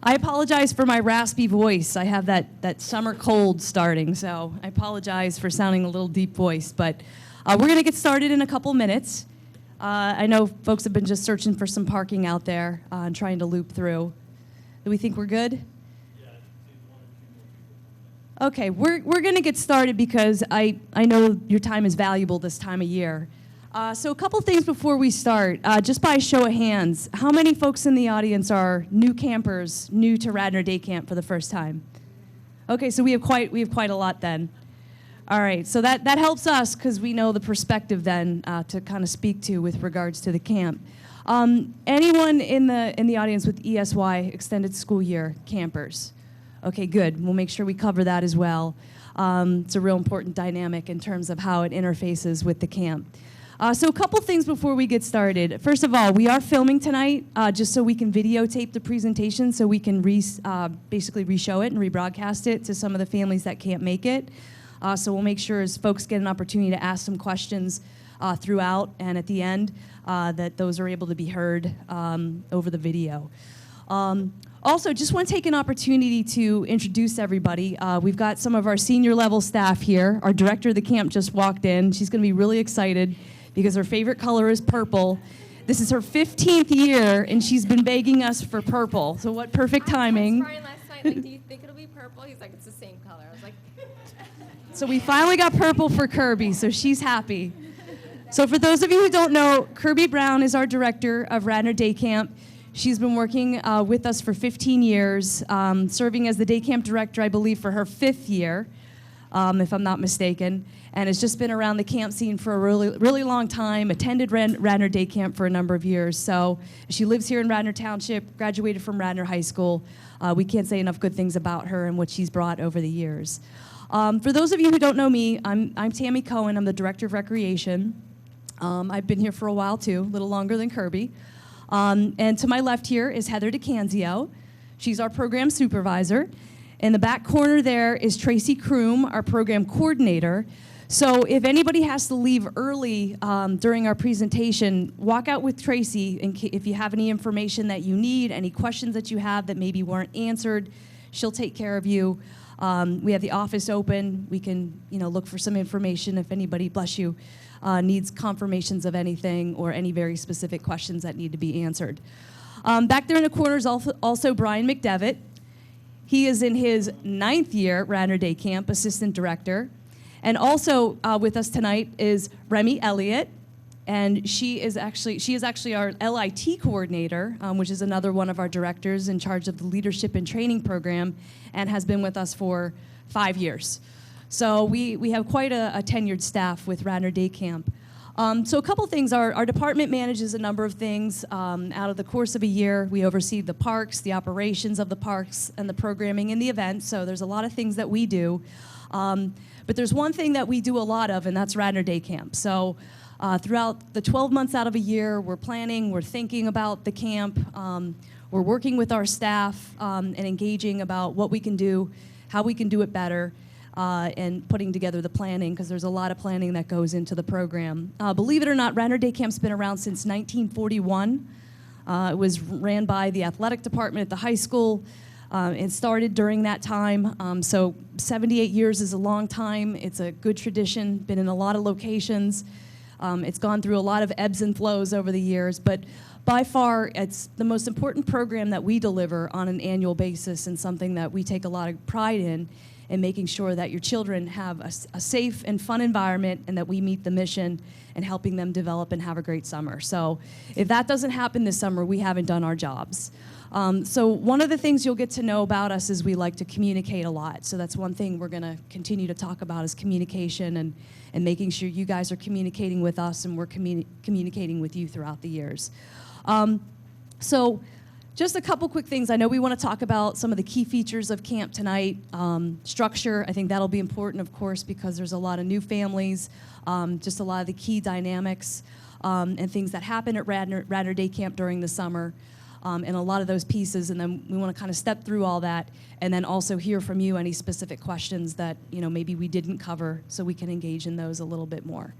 I apologize for my raspy voice. I have that summer cold starting, so I apologize for sounding a little deep voice. But we're going to get started in a couple minutes. I know folks have been just searching for some parking out there and trying to loop through. Do we think we're good? Okay, we're going to get started because I know your time is valuable this time of year. So a couple things before we start. Just by a show of hands, how many folks in the audience are new campers, new to Radnor Day Camp for the first time? Okay, so we have quite a lot then. All right, so that helps us because we know the perspective then to kind of speak to with regards to the camp. Anyone in the audience with ESY, extended school year campers? Okay, good. We'll make sure we cover that as well. It's a real important dynamic in terms of how it interfaces with the camp. So a couple things before we get started. First of all, we are filming tonight just so we can videotape the presentation so we can basically re-show it and rebroadcast it to some of the families that can't make it. So we'll make sure as folks get an opportunity to ask some questions throughout and at the end that those are able to be heard over the video. Also, just want to take an opportunity to introduce everybody. We've got some of our senior level staff here. Our director of the camp just walked in. She's going to be really excited because her favorite color is purple. This is her 15th year, and she's been begging us for purple. So what perfect timing. I asked Brian last night, like, do you think it'll be purple? He's like, it's the same color. I was like... So we finally got purple for Kirby, so she's happy. So for those of you who don't know, Kirby Brown is our director of Radnor Day Camp. She's been working with us for 15 years, serving as the day camp director, I believe, for her 5th year, if I'm not mistaken, and has just been around the camp scene for a really long time, attended Radnor Day Camp for a number of years. So she lives here in Radnor Township, graduated from Radnor High School. We can't say enough good things about her and what she's brought over the years. For those of you who don't know me, I'm Tammy Cohen. I'm the Director of Recreation. I've been here for a while, too, a little longer than Kirby. And to my left here is Heather DeCanzio. She's our program supervisor. In the back corner there is Tracy Kroom, our program coordinator. So if anybody has to leave early during our presentation, walk out with Tracy if you have any information that you need, any questions that you have that maybe weren't answered. She'll take care of you. We have the office open. We can, look for some information if anybody, bless you, needs confirmations of anything or any very specific questions that need to be answered. Back there in the corner is also Brian McDevitt. He is in his 9th year at Radnor Day Camp, assistant director. And also with us tonight is Remy Elliott, and she is actually our LIT coordinator, which is another one of our directors in charge of the leadership and training program, and has been with us for 5 years. So we have quite a tenured staff with Radnor Day Camp. So a couple things. Our department manages a number of things. Out of the course of a year, we oversee the parks, the operations of the parks, and the programming and the events. So there's a lot of things that we do. But there's one thing that we do a lot of, and that's Radnor Day Camp. So throughout the 12 months out of a year, we're planning, we're thinking about the camp, we're working with our staff and engaging about what we can do, how we can do it better, and putting together the planning, because there's a lot of planning that goes into the program. Believe it or not, Radnor Day Camp's been around since 1941. It was ran by the athletic department at the high school. It started during that time, so 78 years is a long time. It's a good tradition, been in a lot of locations. It's gone through a lot of ebbs and flows over the years, but by far, it's the most important program that we deliver on an annual basis, and something that we take a lot of pride in making sure that your children have a safe and fun environment, and that we meet the mission and helping them develop and have a great summer. So if that doesn't happen this summer, we haven't done our jobs. So one of the things you'll get to know about us is we like to communicate a lot. So that's one thing we're going to continue to talk about is communication and making sure you guys are communicating with us and we're communicating with you throughout the years. So just a couple quick things. I know we want to talk about some of the key features of camp tonight. Structure, I think that'll be important, of course, because there's a lot of new families, just a lot of the key dynamics and things that happen at Radnor Day Camp during the summer. And a lot of those pieces, and then we want to kind of step through all that, and then also hear from you any specific questions that maybe we didn't cover, so we can engage in those a little bit more.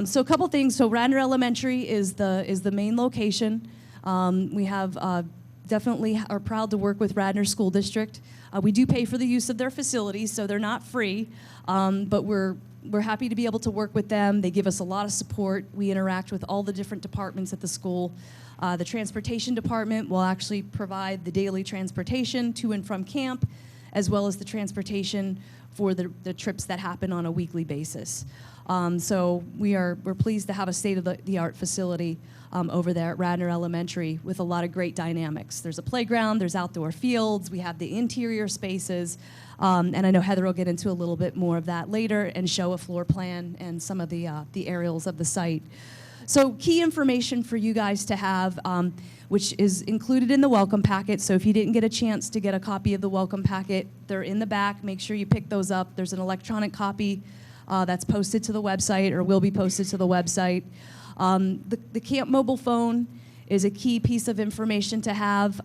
So a couple things. So Radnor Elementary is the main location. We have definitely are proud to work with Radnor School District. We do pay for the use of their facilities, so they're not free, but we're happy to be able to work with them. They give us a lot of support. We interact with all the different departments at the school. The transportation department will actually provide the daily transportation to and from camp, as well as the transportation for the trips that happen on a weekly basis. So we're pleased to have a state-of-the-art facility over there at Radnor Elementary with a lot of great dynamics. There's a playground, there's outdoor fields, we have the interior spaces, and I know Heather will get into a little bit more of that later and show a floor plan and some of the aerials of the site. So key information for you guys to have, which is included in the welcome packet. So if you didn't get a chance to get a copy of the welcome packet, they're in the back. Make sure you pick those up. There's an electronic copy that's posted to the website or will be posted to the website. The camp mobile phone is a key piece of information to have.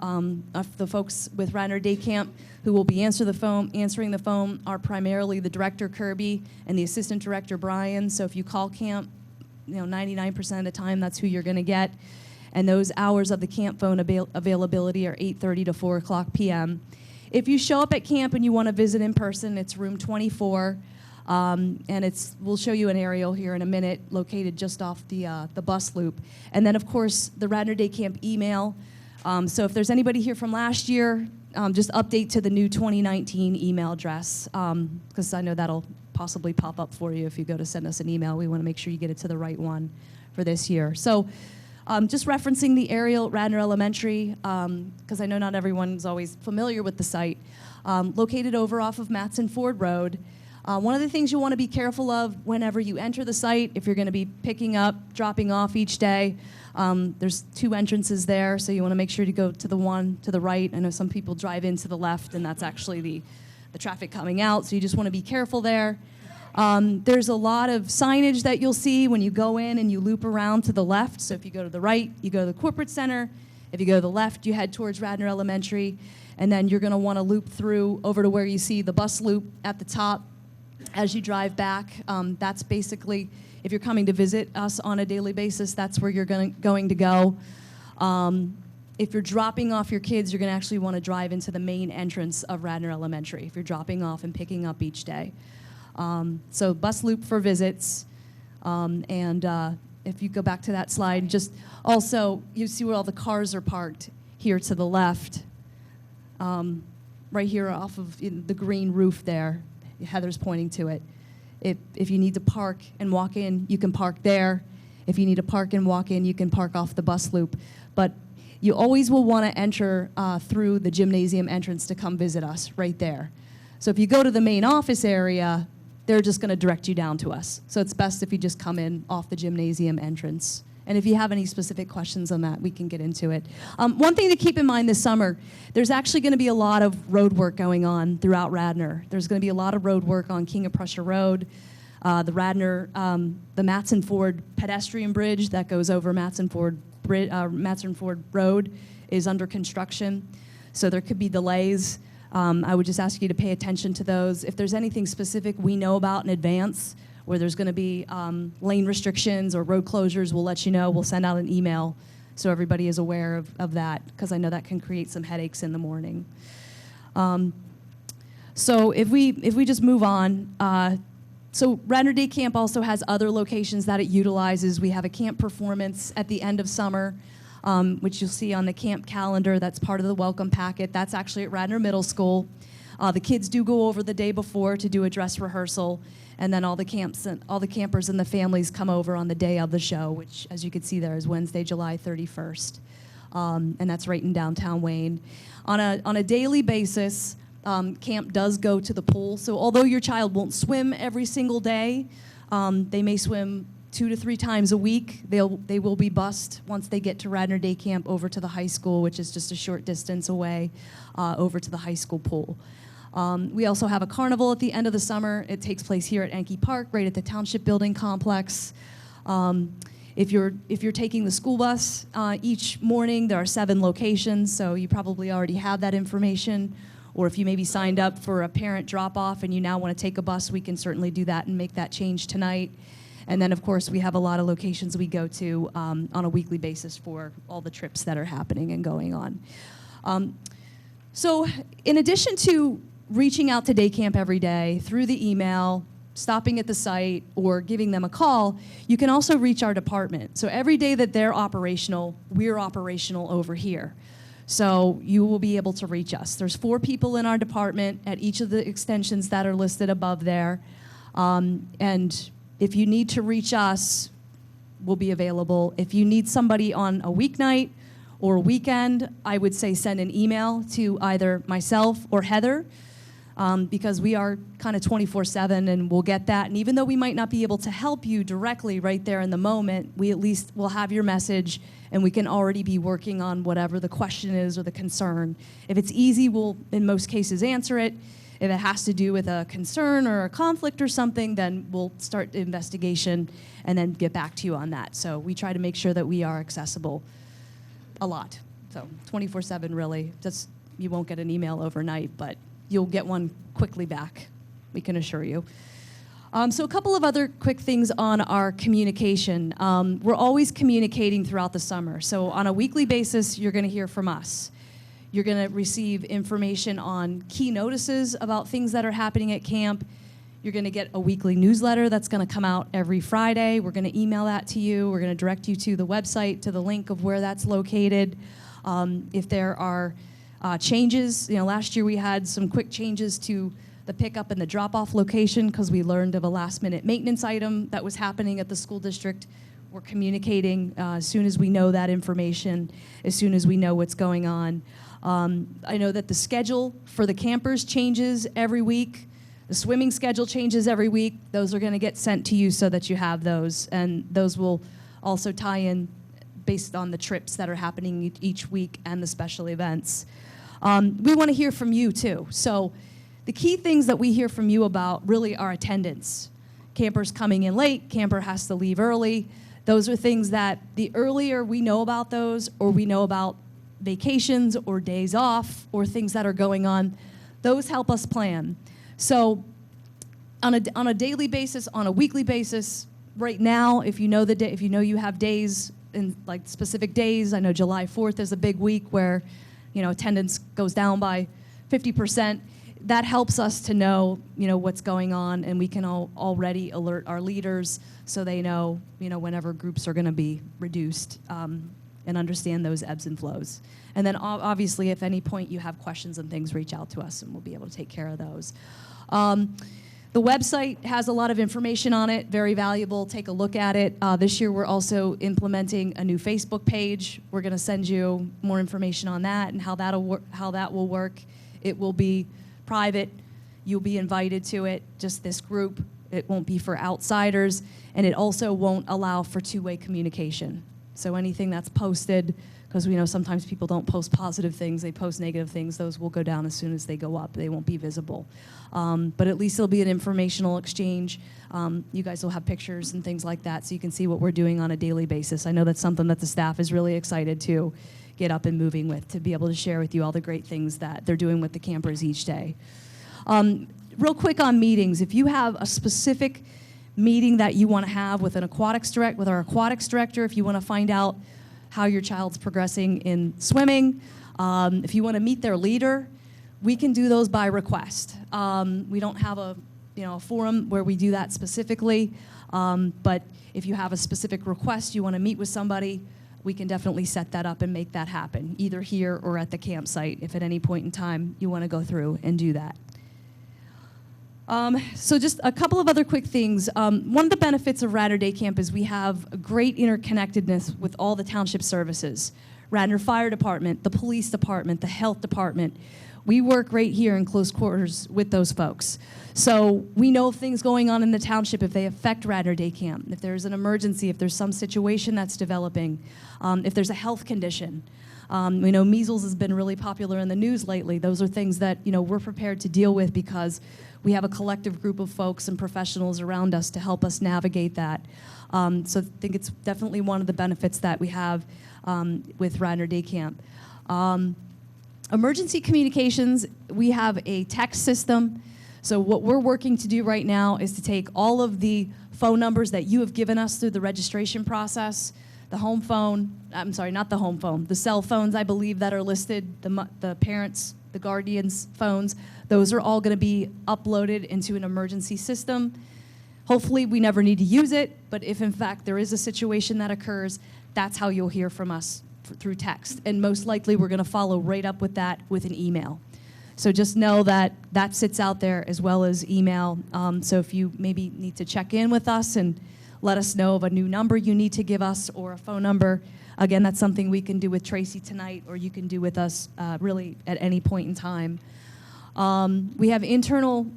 The folks with Radnor Day Camp who will be answering the phone are primarily the director, Kirby, and the assistant director, Brian. So if you call camp, 99% of the time, that's who you're going to get. And those hours of the camp phone availability are 8:30 to 4 o'clock p.m. If you show up at camp and you want to visit in person, it's room 24. And we'll show you an aerial here in a minute, located just off the bus loop. And then, of course, the Radnor Day Camp email. So if there's anybody here from last year, just update to the new 2019 email address, because I know that'll possibly pop up for you if you go to send us an email. We want to make sure you get it to the right one for this year. So just referencing the aerial at Radnor Elementary, because I know not everyone's always familiar with the site, located over off of Matson Ford Road. One of the things you want to be careful of whenever you enter the site, if you're going to be picking up, dropping off each day, there's 2 entrances there, so you want to make sure to go to the one to the right. I know some people drive in to the left, and that's actually the traffic coming out, so you just want to be careful there. There's a lot of signage that you'll see when you go in and you loop around to the left. So if you go to the right, you go to the corporate center. If you go to the left, you head towards Radnor Elementary, and then you're going to want to loop through over to where you see the bus loop at the top. As you drive back, that's basically, if you're coming to visit us on a daily basis, that's where you're going to go. If you're dropping off your kids, you're going to actually want to drive into the main entrance of Radnor Elementary if you're dropping off and picking up each day. So bus loop for visits. And if you go back to that slide, just also, you see where all the cars are parked here to the left, right here off of the green roof there. Heather's pointing to it. If you need to park and walk in, you can park there. If you need to park and walk in, you can park off the bus loop. But you always will want to enter through the gymnasium entrance to come visit us right there. So if you go to the main office area, they're just going to direct you down to us. So it's best if you just come in off the gymnasium entrance. And if you have any specific questions on that, we can get into it. One thing to keep in mind this summer, there's actually going to be a lot of road work going on throughout Radnor. There's going to be a lot of road work on King of Prussia Road, the Radnor, the Matson Ford pedestrian bridge that goes over Matson Ford Road is under construction. So there could be delays. I would just ask you to pay attention to those. If there's anything specific we know about in advance, where there's going to be lane restrictions or road closures, we'll let you know. We'll send out an email so everybody is aware of that, because I know that can create some headaches in the morning. So if we just move on, so Radnor Day Camp also has other locations that it utilizes. We have a camp performance at the end of summer, which you'll see on the camp calendar. That's part of the welcome packet. That's actually at Radnor Middle School. The kids do go over the day before to do a dress rehearsal, and then all the campers and the families come over on the day of the show, which, as you can see there, is Wednesday, July 31st, and that's right in downtown Wayne. On a daily basis, camp does go to the pool. So although your child won't swim every single day, they may swim 2 to 3 times a week. They will be bused once they get to Radnor Day Camp over to the high school, which is just a short distance away, over to the high school pool. We also have a carnival at the end of the summer. It takes place here at Enke Park, right at the Township building complex. If you're taking the school bus each morning, there are 7 locations, so you probably already have that information. Or if you maybe signed up for a parent drop-off and you now want to take a bus, we can certainly do that and make that change tonight. And then, of course, we have a lot of locations we go to on a weekly basis for all the trips that are happening and going on. So in addition to reaching out to day camp every day through the email, stopping at the site, or giving them a call, you can also reach our department. So every day that they're operational, we're operational over here. So you will be able to reach us. There's 4 people in our department at each of the extensions that are listed above there. And if you need to reach us, we'll be available. If you need somebody on a weeknight or a weekend, I would say send an email to either myself or Heather, because we are kind of 24/7 and we'll get that. And even though we might not be able to help you directly right there in the moment, we at least will have your message and we can already be working on whatever the question is or the concern. If it's easy, we'll in most cases answer it. If it has to do with a concern or a conflict or something, then we'll start the investigation and then get back to you on that. So we try to make sure that we are accessible a lot. So 24/7 really. Just, you won't get an email overnight, but you'll get one quickly back, we can assure you. So a couple of other quick things on our communication. We're always communicating throughout the summer. So on a weekly basis, you're gonna hear from us. You're gonna receive information on key notices about things that are happening at camp. You're gonna get a weekly newsletter that's gonna come out every Friday. We're gonna email that to you. We're gonna direct you to the website, to the link of where that's located. If there are changes, last year we had some quick changes to the pickup and the drop-off location because we learned of a last-minute maintenance item that was happening at the school district. We're communicating as soon as we know that information, as soon as we know what's going on. I know that the schedule for the campers changes every week. The swimming schedule changes every week. Those are going to get sent to you so that you have those, and those will also tie in based on the trips that are happening each week and the special events. We want to hear from you too. So the key things that we hear from you about really are attendance. Campers coming in late, camper has to leave early. Those are things that the earlier we know about those, or we know about vacations or days off or things that are going on, those help us plan. So on a daily basis, on a weekly basis, right now, if you know you have days in like specific days, I know July 4th is a big week where attendance goes down by 50%. That helps us to know what's going on, and we can already alert our leaders so they know whenever groups are going to be reduced, and understand those ebbs and flows. And then obviously, if at any point you have questions and things, reach out to us and we'll be able to take care of those. The website has a lot of information on it, very valuable. Take a look at it. This year we're also implementing a new Facebook page. We're going to send you more information on that and how that will work. It will be private. You'll be invited to it, just this group. It won't be for outsiders, and it also won't allow for two-way communication. So anything that's posted, because we know sometimes people don't post positive things, they post negative things, those will go down as soon as they go up. They won't be visible. But at least it'll be an informational exchange. You guys will have pictures and things like that so you can see what we're doing on a daily basis. I know that's something that the staff is really excited to get up and moving with, to be able to share with you all the great things that they're doing with the campers each day. Real quick on meetings, if you have a specific meeting that you want to have with our aquatics director, if you want to find out how your child's progressing in swimming, if you want to meet their leader, we can do those by request. We don't have a forum where we do that specifically, but if you have a specific request, you want to meet with somebody, we can definitely set that up and make that happen, either here or at the campsite, if at any point in time you want to go through and do that. So just a couple of other quick things. One of the benefits of Radnor Day Camp is we have a great interconnectedness with all the township services. Radnor Fire Department, the Police Department, the Health Department. We work right here in close quarters with those folks. So we know things going on in the township if they affect Radnor Day Camp, if there's an emergency, if there's some situation that's developing, if there's a health condition. We know measles has been really popular in the news lately. Those are things that we're prepared to deal with because we have a collective group of folks and professionals around us to help us navigate that. So I think it's definitely one of the benefits that we have with Radnor Day Camp. Emergency communications, we have a text system. So what we're working to do right now is to take all of the phone numbers that you have given us through the registration process. The home phone, I'm sorry, not the home phone, the cell phones, I believe, that are listed, the parents, the guardians' phones, those are all going to be uploaded into an emergency system. Hopefully, we never need to use it, but if in fact there is a situation that occurs, that's how you'll hear from us through text. And most likely, we're going to follow right up with that with an email. So just know that that sits out there as well as email. So if you maybe need to check in with us and let us know of a new number you need to give us or a phone number, again, that's something we can do with Tracy tonight, or you can do with us really at any point in time. We have internal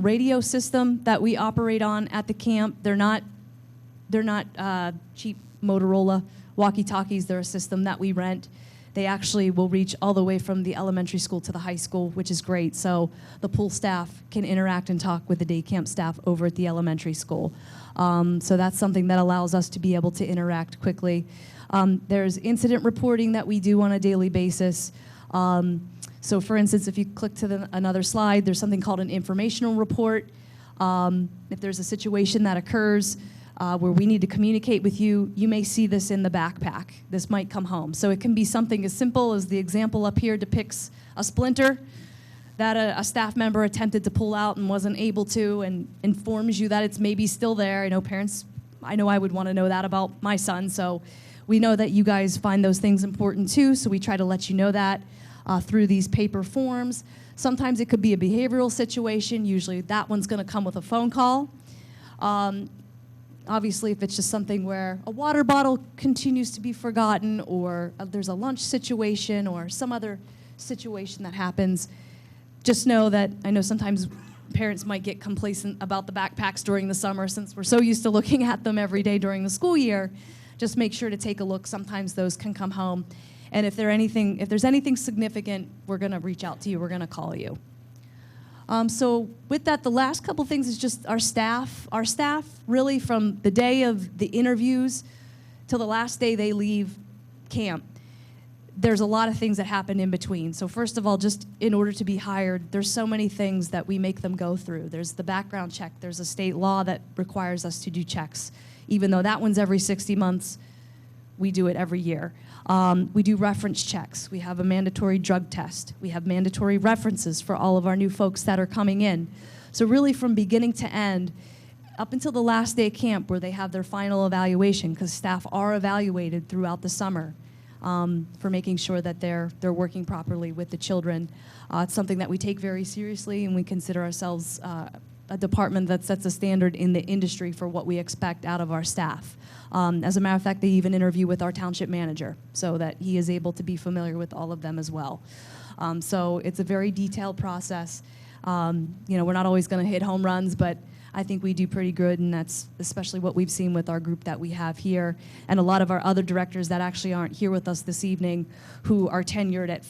radio system that we operate on at the camp. They're not cheap Motorola walkie-talkies. They're a system that we rent. They actually will reach all the way from the elementary school to the high school, which is great. So the pool staff can interact and talk with the day camp staff over at the elementary school. So that's something that allows us to be able to interact quickly. There's incident reporting that we do on a daily basis. So for instance, if you click to another slide, there's something called an informational report. If there's a situation that occurs where we need to communicate with you, you may see this in the backpack. This might come home. So it can be something as simple as the example up here depicts a splinter that a staff member attempted to pull out and wasn't able to, and informs you that it's maybe still there. I know parents, I know I would want to know that about my son, so we know that you guys find those things important too, so we try to let you know that through these paper forms. Sometimes it could be a behavioral situation. Usually that one's going to come with a phone call. Obviously, if it's just something where a water bottle continues to be forgotten, or there's a lunch situation or some other situation that happens, just know that I know sometimes parents might get complacent about the backpacks during the summer since we're so used to looking at them every day during the school year. Just make sure to take a look. Sometimes those can come home. And if there's anything significant, we're going to reach out to you. We're going to call you. So with that, the last couple things is just our staff. Our staff, really, from the day of the interviews till the last day they leave camp, there's a lot of things that happen in between. So first of all, just in order to be hired, there's so many things that we make them go through. There's the background check. There's a state law that requires us to do checks. Even though that one's every 60 months, we do it every year. We do reference checks. We have a mandatory drug test. We have mandatory references for all of our new folks that are coming in. So really from beginning to end, up until the last day of camp where they have their final evaluation, because staff are evaluated throughout the summer for making sure that they're working properly with the children. It's something that we take very seriously, and we consider ourselves a department that sets a standard in the industry for what we expect out of our staff. As a matter of fact, they even interview with our township manager so that he is able to be familiar with all of them as well. So it's a very detailed process. We're not always going to hit home runs, but I think we do pretty good, and that's especially what we've seen with our group that we have here, and a lot of our other directors that actually aren't here with us this evening, who are tenured at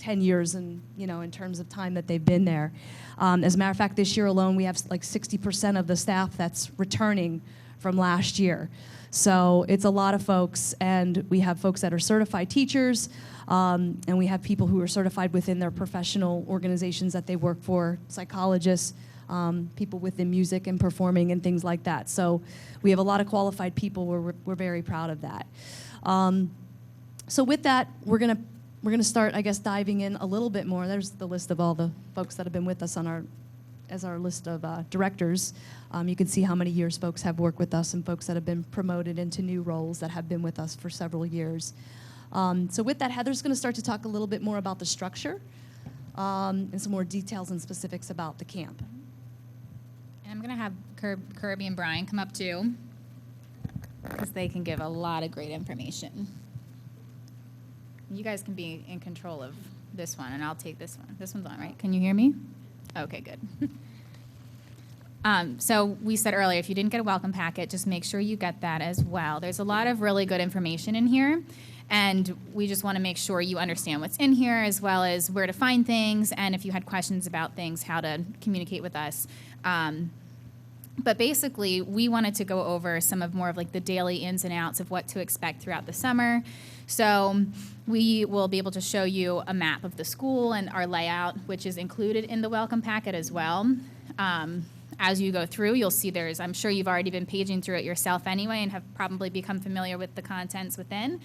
10 years in terms of time that they've been there. As a matter of fact, this year alone, we have like 60% of the staff that's returning from last year. So it's a lot of folks, and we have folks that are certified teachers, and we have people who are certified within their professional organizations that they work for, psychologists, people within music and performing and things like that. So we have a lot of qualified people. We're very proud of that. So with that, we're gonna start, I guess, diving in a little bit more. There's the list of all the folks that have been with us as our list of directors. You can see how many years folks have worked with us, and folks that have been promoted into new roles that have been with us for several years. So with that, Heather's going to start to talk a little bit more about the structure and some more details and specifics about the camp. And I'm going to have Kirby and Brian come up too, because they can give a lot of great information. You guys can be in control of this one, and I'll take this one. This one's on, right? Can you hear me? Okay, good. So we said earlier, if you didn't get a welcome packet, just make sure you get that as well. There's a lot of really good information in here, and we just want to make sure you understand what's in here, as well as where to find things, and if you had questions about things, how to communicate with us. But basically, we wanted to go over some of more of like the daily ins and outs of what to expect throughout the summer. So we will be able to show you a map of the school and our layout, which is included in the welcome packet as well. as you go through, you'll see I'm sure you've already been paging through it yourself anyway and have probably become familiar with the contents within.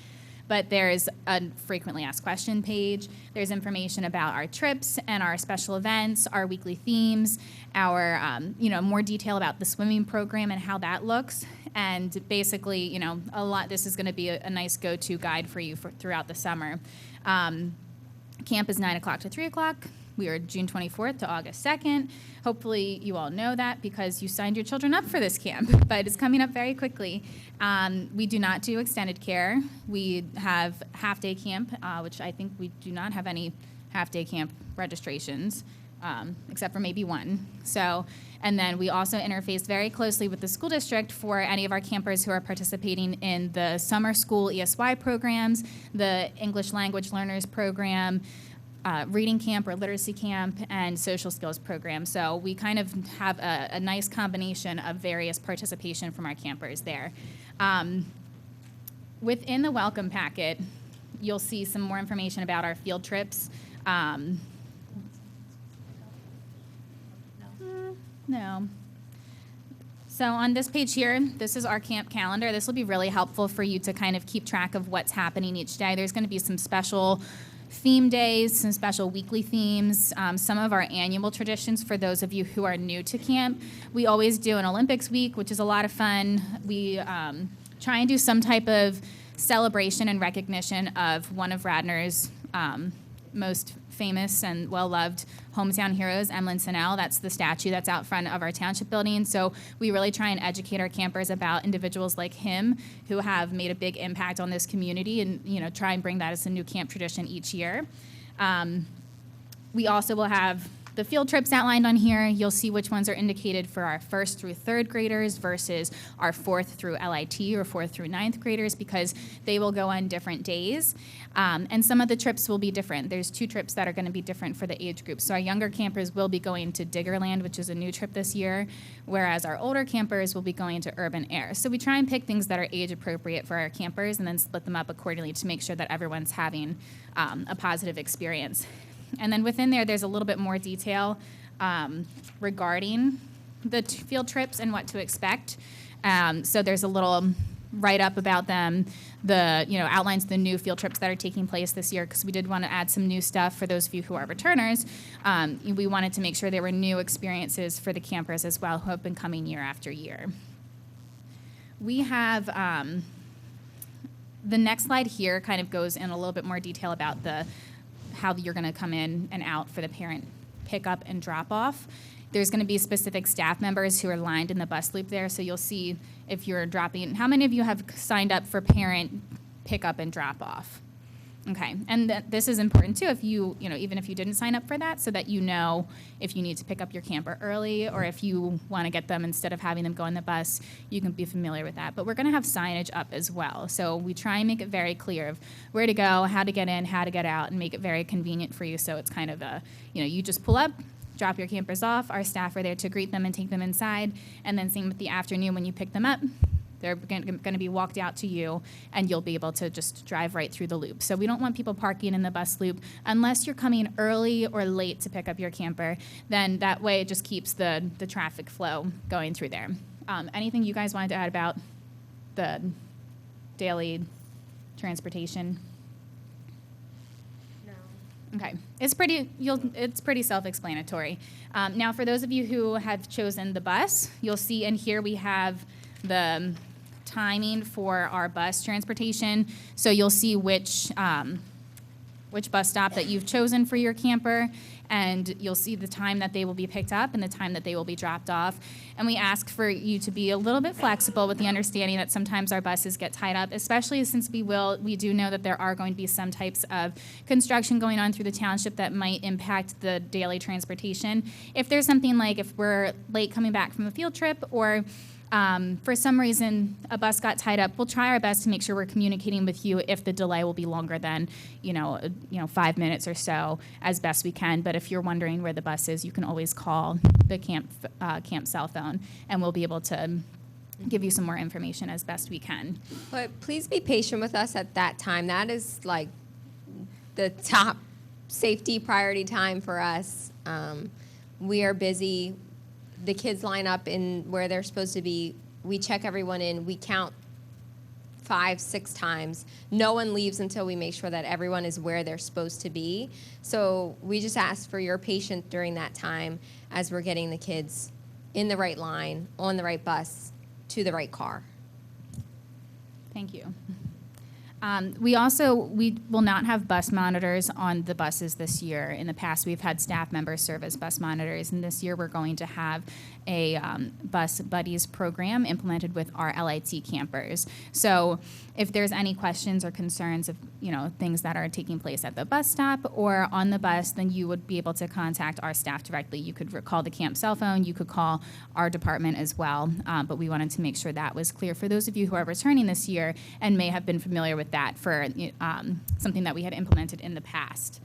But there's a frequently asked question page. There's information about our trips and our special events, our weekly themes, our, more detail about the swimming program and how that looks. And basically, a lot, this is going to be a nice go-to guide for you throughout the summer. Camp is 9 o'clock to 3 o'clock. We are June 24th to August 2nd. Hopefully you all know that because you signed your children up for this camp, but it's coming up very quickly. We do not do extended care. We have half-day camp, which I think we do not have any half-day camp registrations, except for maybe one. And then we also interface very closely with the school district for any of our campers who are participating in the summer school ESY programs, the English language learners program, reading camp or literacy camp, and social skills program. So we kind of have a nice combination of various participation from our campers there. Within the welcome packet, you'll see some more information about our field trips. No. So on this page here, this is our camp calendar. This will be really helpful for you to kind of keep track of what's happening each day. There's going to be some special theme days, some special weekly themes, some of our annual traditions for those of you who are new to camp. We always do an Olympics week, which is a lot of fun. We try and do some type of celebration and recognition of one of Radnor's most famous and well-loved hometown heroes, Emlyn Sennell. That's the statue that's out front of our township building. So we really try and educate our campers about individuals like him who have made a big impact on this community and try and bring that as a new camp tradition each year. We also will have the field trips outlined on here. You'll see which ones are indicated for our 1st through 3rd graders versus our 4th through LIT or 4th through 9th graders because they will go on different days. And some of the trips will be different. There's 2 trips that are going to be different for the age group. So our younger campers will be going to Diggerland, which is a new trip this year, whereas our older campers will be going to Urban Air. So we try and pick things that are age appropriate for our campers and then split them up accordingly to make sure that everyone's having a positive experience. And then within there's a little bit more detail regarding the field trips and what to expect. So there's a little write-up about them, outlines the new field trips that are taking place this year because we did want to add some new stuff for those of you who are returners. We wanted to make sure there were new experiences for the campers as well who have been coming year after year. We have the next slide here kind of goes in a little bit more detail about how you're going to come in and out for the parent pickup and drop off. There's going to be specific staff members who are lined in the bus loop there, so you'll see if you're dropping. How many of you have signed up for parent pickup and drop off? Okay, and this is important too if even if you didn't sign up for that, so that you know if you need to pick up your camper early or if you want to get them instead of having them go on the bus, you can be familiar with that. But we're going to have signage up as well. So we try and make it very clear of where to go, how to get in, how to get out, and make it very convenient for you. So it's kind of you just pull up, drop your campers off, our staff are there to greet them and take them inside, and then same with the afternoon when you pick them up. They're going to be walked out to you, and you'll be able to just drive right through the loop. So we don't want people parking in the bus loop unless you're coming early or late to pick up your camper. Then that way it just keeps the traffic flow going through there. Anything you guys wanted to add about the daily transportation? No. Okay. It's pretty self-explanatory. Now, for those of you who have chosen the bus, you'll see in here we have the timing for our bus transportation. So you'll see which bus stop that you've chosen for your camper, and you'll see the time that they will be picked up and the time that they will be dropped off. And we ask for you to be a little bit flexible with the understanding that sometimes our buses get tied up, especially since we do know that there are going to be some types of construction going on through the township that might impact the daily transportation. If there's something like if we're late coming back from a field trip or for some reason a bus got tied up, we'll try our best to make sure we're communicating with you if the delay will be longer than 5 minutes or so as best we can. But if you're wondering where the bus is, you can always call the camp cell phone, and we'll be able to give you some more information as best we can. But please be patient with us at that time. That is like the top safety priority time for us. We are busy the kids line up in where they're supposed to be. We check everyone in. We count 5, 6 times. No one leaves until we make sure that everyone is where they're supposed to be. So we just ask for your patience during that time as we're getting the kids in the right line, on the right bus, to the right car. Thank you. We will not have bus monitors on the buses this year. In the past, we've had staff members serve as bus monitors, and this year we're going to have a bus buddies program implemented with our LIT campers. So if there's any questions or concerns of things that are taking place at the bus stop or on the bus, then you would be able to contact our staff directly. You could call the camp cell phone. You could call our department as well. But we wanted to make sure that was clear for those of you who are returning this year and may have been familiar with that for something that we had implemented in the past.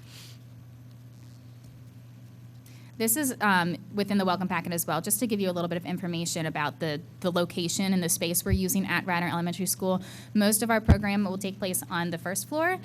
This is within the welcome packet as well, just to give you a little bit of information about the location and the space we're using at Radnor Elementary School. Most of our program will take place on the first floor,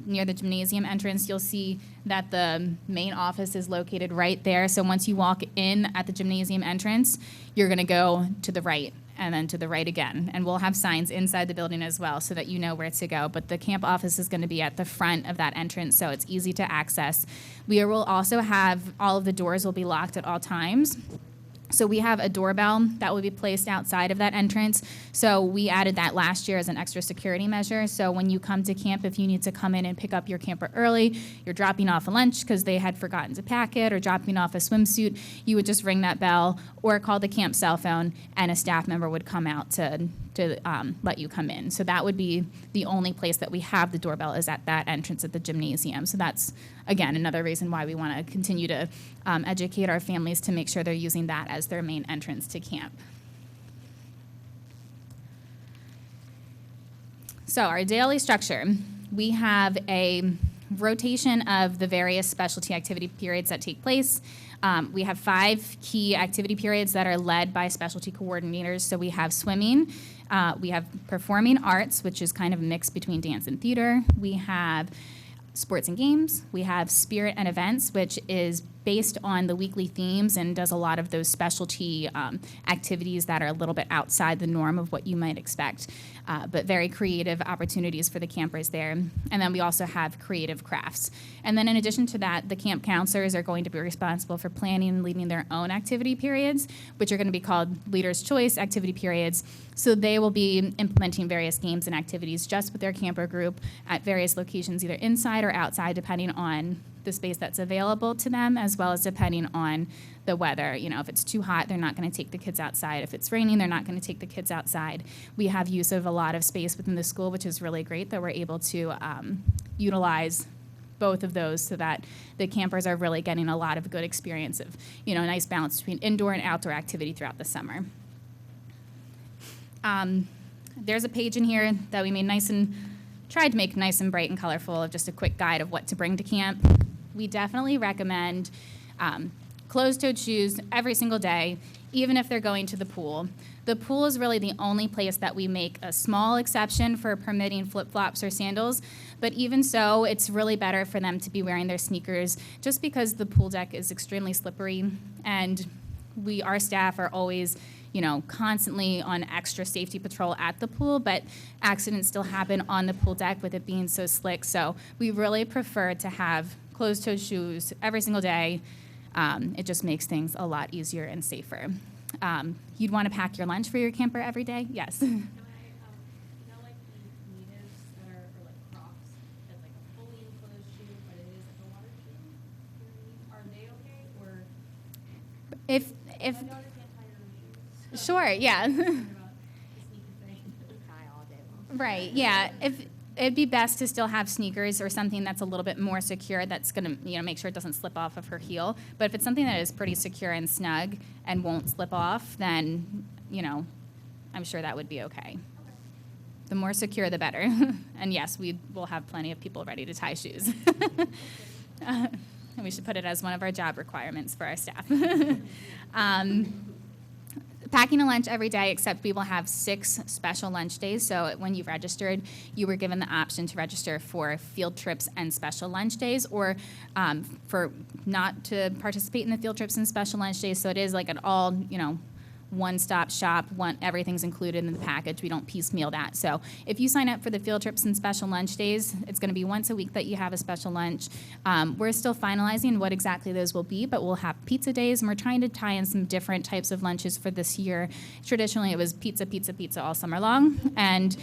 near the gymnasium entrance. You'll see that the main office is located right there. So once you walk in at the gymnasium entrance, you're going to go to the right and then to the right again. And we'll have signs inside the building as well so that you know where to go. But the camp office is going to be at the front of that entrance, so it's easy to access. We will also have all of the doors will be locked at all times. So we have a doorbell that will be placed outside of that entrance. So we added that last year as an extra security measure. So when you come to camp, if you need to come in and pick up your camper early, you're dropping off a lunch because they had forgotten to pack it, or dropping off a swimsuit, you would just ring that bell or call the camp cell phone, and a staff member would come out to let you come in. So that would be the only place that we have the doorbell, is at that entrance at the gymnasium. So that's, again, another reason why we want to continue to educate our families to make sure they're using that as their main entrance to camp. So our daily structure, we have a rotation of the various specialty activity periods that take place. We have 5 key activity periods that are led by specialty coordinators. So we have swimming, we have performing arts, which is kind of a mix between dance and theater. We have sports and games. We have spirit and events, which is based on the weekly themes and does a lot of those specialty activities that are a little bit outside the norm of what you might expect, but very creative opportunities for the campers there. And then we also have creative crafts. And then in addition to that, the camp counselors are going to be responsible for planning and leading their own activity periods, which are going to be called Leader's Choice activity periods. So they will be implementing various games and activities just with their camper group at various locations, either inside or outside, depending on the space that's available to them, as well as depending on the weather. If it's too hot, they're not going to take the kids outside. If it's raining, they're not going to take the kids outside. We have use of a lot of space within the school, which is really great that we're able to utilize both of those so that the campers are really getting a lot of good experience of, a nice balance between indoor and outdoor activity throughout the summer. There's a page in here that we made tried to make nice and bright and colorful, of just a quick guide of what to bring to camp. We definitely recommend closed-toed shoes every single day, even if they're going to the pool. The pool is really the only place that we make a small exception for permitting flip-flops or sandals, but even so, it's really better for them to be wearing their sneakers, just because the pool deck is extremely slippery, and our staff are always constantly on extra safety patrol at the pool, but accidents still happen on the pool deck with it being so slick. So we really prefer to have closed-toed shoes every single day. It just makes things a lot easier and safer. You'd want to pack your lunch for your camper every day? Yes. Like the natives that are, or like Crocs, that's like a fully enclosed shoe, but it is like a water shoe. Are they okay, or? If My daughter can't tie her shoes. sure, yeah. About the sneaker thing. Tie all day long. Right, yeah. If it'd be best to still have sneakers or something that's a little bit more secure, that's going to make sure it doesn't slip off of her heel. But if it's something that is pretty secure and snug and won't slip off, then I'm sure that would be okay. The more secure, the better. And yes, we will have plenty of people ready to tie shoes. And we should put it as one of our job requirements for our staff. Packing a lunch every day, except we will have 6 special lunch days. So when you've registered, you were given the option to register for field trips and special lunch days, or for not to participate in the field trips and special lunch days. So it is like an all, one-stop shop. Everything's included in the package. We don't piecemeal that. So if you sign up for the field trips and special lunch days, it's going to be once a week that you have a special lunch. We're still finalizing what exactly those will be, but we'll have pizza days, and we're trying to tie in some different types of lunches for this year. Traditionally, it was pizza, pizza, pizza all summer long, and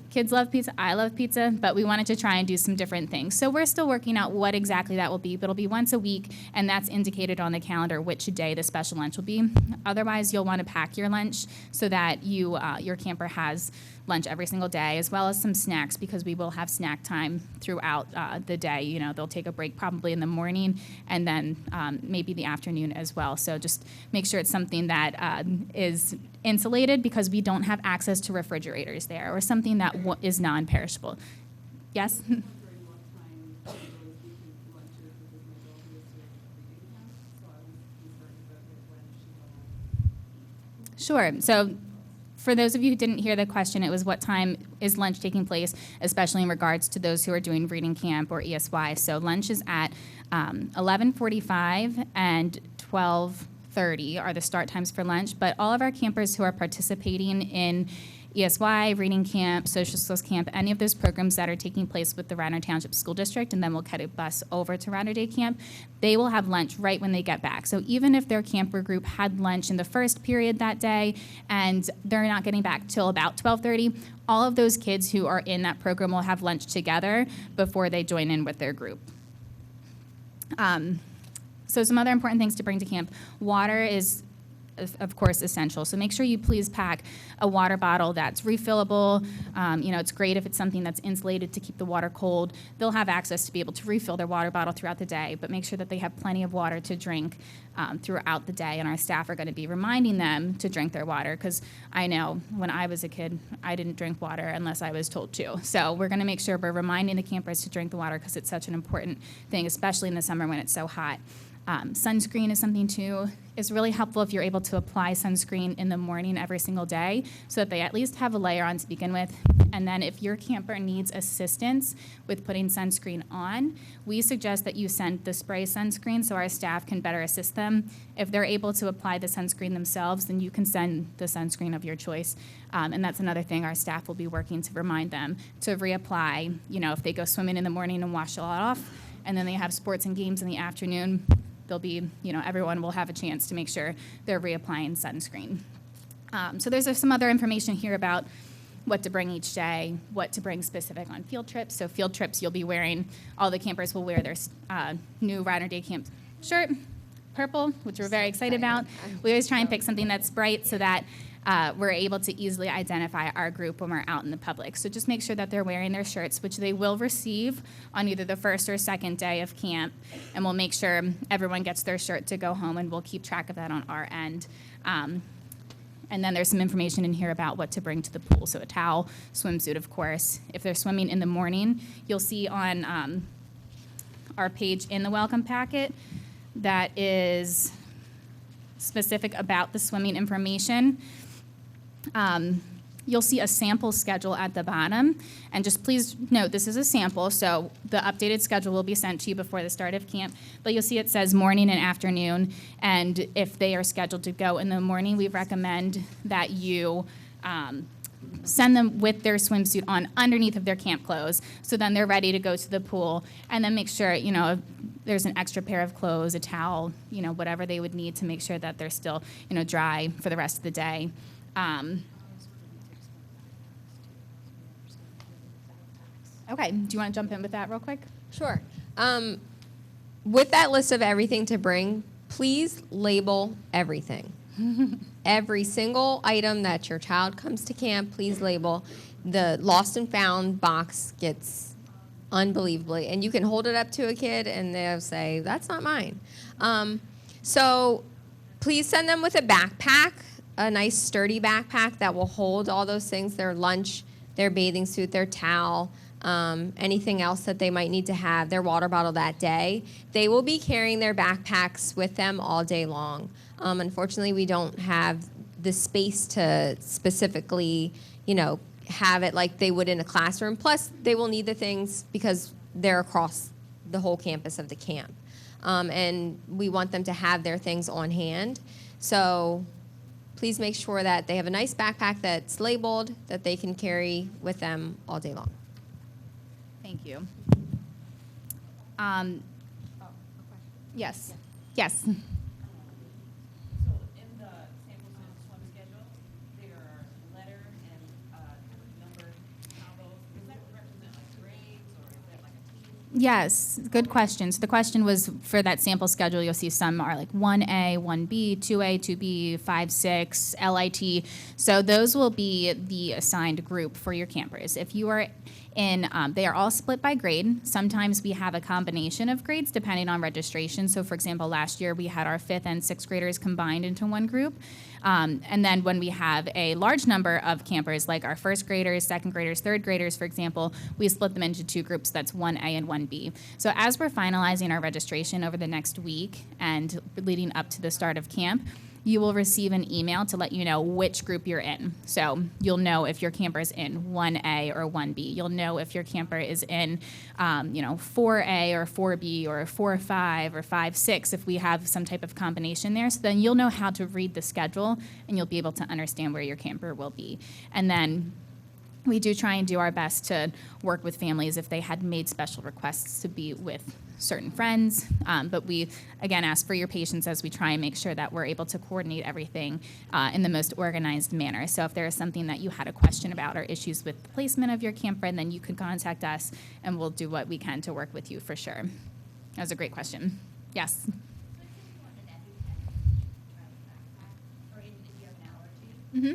kids love pizza, I love pizza, but we wanted to try and do some different things. So we're still working out what exactly that will be, but it'll be once a week, and that's indicated on the calendar which day the special lunch will be. Otherwise, you'll want to pack your lunch so that your camper has lunch every single day, as well as some snacks, because we will have snack time throughout the day. They'll take a break probably in the morning, and then maybe the afternoon as well. So just make sure it's something that is insulated, because we don't have access to refrigerators there, or something that is non-perishable. Yes? Sure. So for those of you who didn't hear the question, it was what time is lunch taking place, especially in regards to those who are doing reading camp or ESY. So lunch is at 11:45 and 12:30 are the start times for lunch, but all of our campers who are participating in ESY, reading camp, social skills camp, any of those programs that are taking place with the Radnor Township School District, and then we'll cut a bus over to Radnor Day Camp, they will have lunch right when they get back. So even if their camper group had lunch in the first period that day and they're not getting back till about 12:30, all of those kids who are in that program will have lunch together before they join in with their group. So some other important things to bring to camp. Water is, of course, essential. So make sure you please pack a water bottle that's refillable. It's great if it's something that's insulated to keep the water cold. They'll have access to be able to refill their water bottle throughout the day, but make sure that they have plenty of water to drink throughout the day. And our staff are going to be reminding them to drink their water, because I know when I was a kid, I didn't drink water unless I was told to. So we're going to make sure we're reminding the campers to drink the water, because it's such an important thing, especially in the summer when it's so hot. Sunscreen is something too. It's really helpful if you're able to apply sunscreen in the morning every single day, so that they at least have a layer on to begin with. And then if your camper needs assistance with putting sunscreen on, we suggest that you send the spray sunscreen so our staff can better assist them. If they're able to apply the sunscreen themselves, then you can send the sunscreen of your choice. And that's another thing our staff will be working to remind them to reapply. If they go swimming in the morning and wash a lot off, and then they have sports and games in the afternoon, they'll be, everyone will have a chance to make sure they're reapplying sunscreen. So there's some other information here about what to bring each day, what to bring specific on field trips. So field trips, you'll be wearing, all the campers will wear their new Radnor Day Camp shirt, purple, which we're very excited about. We always try and pick something that's bright so that we're able to easily identify our group when we're out in the public. So just make sure that they're wearing their shirts, which they will receive on either the first or second day of camp, and we'll make sure everyone gets their shirt to go home, and we'll keep track of that on our end. And then there's some information in here about what to bring to the pool. So a towel, swimsuit, of course. If they're swimming in the morning, you'll see on our page in the welcome packet that is specific about the swimming information. You'll see a sample schedule at the bottom, and just please note this is a sample, so the updated schedule will be sent to you before the start of camp, but you'll see it says morning and afternoon, and if they are scheduled to go in the morning, we recommend that you send them with their swimsuit on underneath of their camp clothes, so then they're ready to go to the pool, and then make sure, if there's an extra pair of clothes, a towel, whatever they would need to make sure that they're still, dry for the rest of the day. Okay, do you want to jump in with that real quick? Sure. With that list of everything to bring, please label everything. Every single item that your child comes to camp, please label. The lost and found box gets unbelievably, and you can hold it up to a kid and they'll say, that's not mine. So please send them with a backpack, a nice sturdy backpack that will hold all those things, their lunch, their bathing suit, their towel, anything else that they might need to have, their water bottle that day. They will be carrying their backpacks with them all day long. Unfortunately, we don't have the space to specifically, have it like they would in a classroom. Plus, they will need the things because they're across the whole campus of the camp. And we want them to have their things on hand. So please make sure that they have a nice backpack that's labeled that they can carry with them all day long. Thank you. Yes. Yes. So in the sample swim schedule, there are letter and number combos. Does that represent like grades or is that like a team? Yes, good question. So the question was for that sample schedule, you'll see some are like 1A, 1B, 2A, 2B, 5, 6, LIT. So those will be the assigned group for your campers. If you are they are all split by grade. Sometimes we have a combination of grades depending on registration. So for example, last year we had our 5th and 6th graders combined into one group. And then when we have a large number of campers, like our 1st graders, 2nd graders, 3rd graders, for example, we split them into 2 groups. That's 1A and 1B. So as we're finalizing our registration over the next week and leading up to the start of camp, you will receive an email to let you know which group you're in. So you'll know if your camper is in 1A or 1B. You'll know if your camper is in, 4A or 4B or 4-5 or 5-6 if we have some type of combination there. So then you'll know how to read the schedule and you'll be able to understand where your camper will be. And then we do try and do our best to work with families if they had made special requests to be with certain friends, but we, again, ask for your patience as we try and make sure that we're able to coordinate everything in the most organized manner. So if there is something that you had a question about or issues with the placement of your camper, then you can contact us, and we'll do what we can to work with you for sure. That was a great question. Yes? Mm-hmm.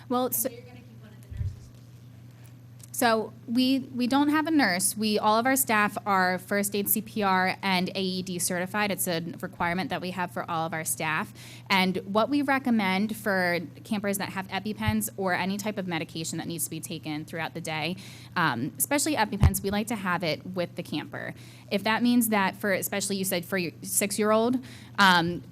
Well, so we don't have a nurse. All of our staff are first aid CPR and AED certified. It's a requirement that we have for all of our staff. And what we recommend for campers that have EpiPens or any type of medication that needs to be taken throughout the day, especially EpiPens, we like to have it with the camper. If that means that especially you said for your 6-year-old,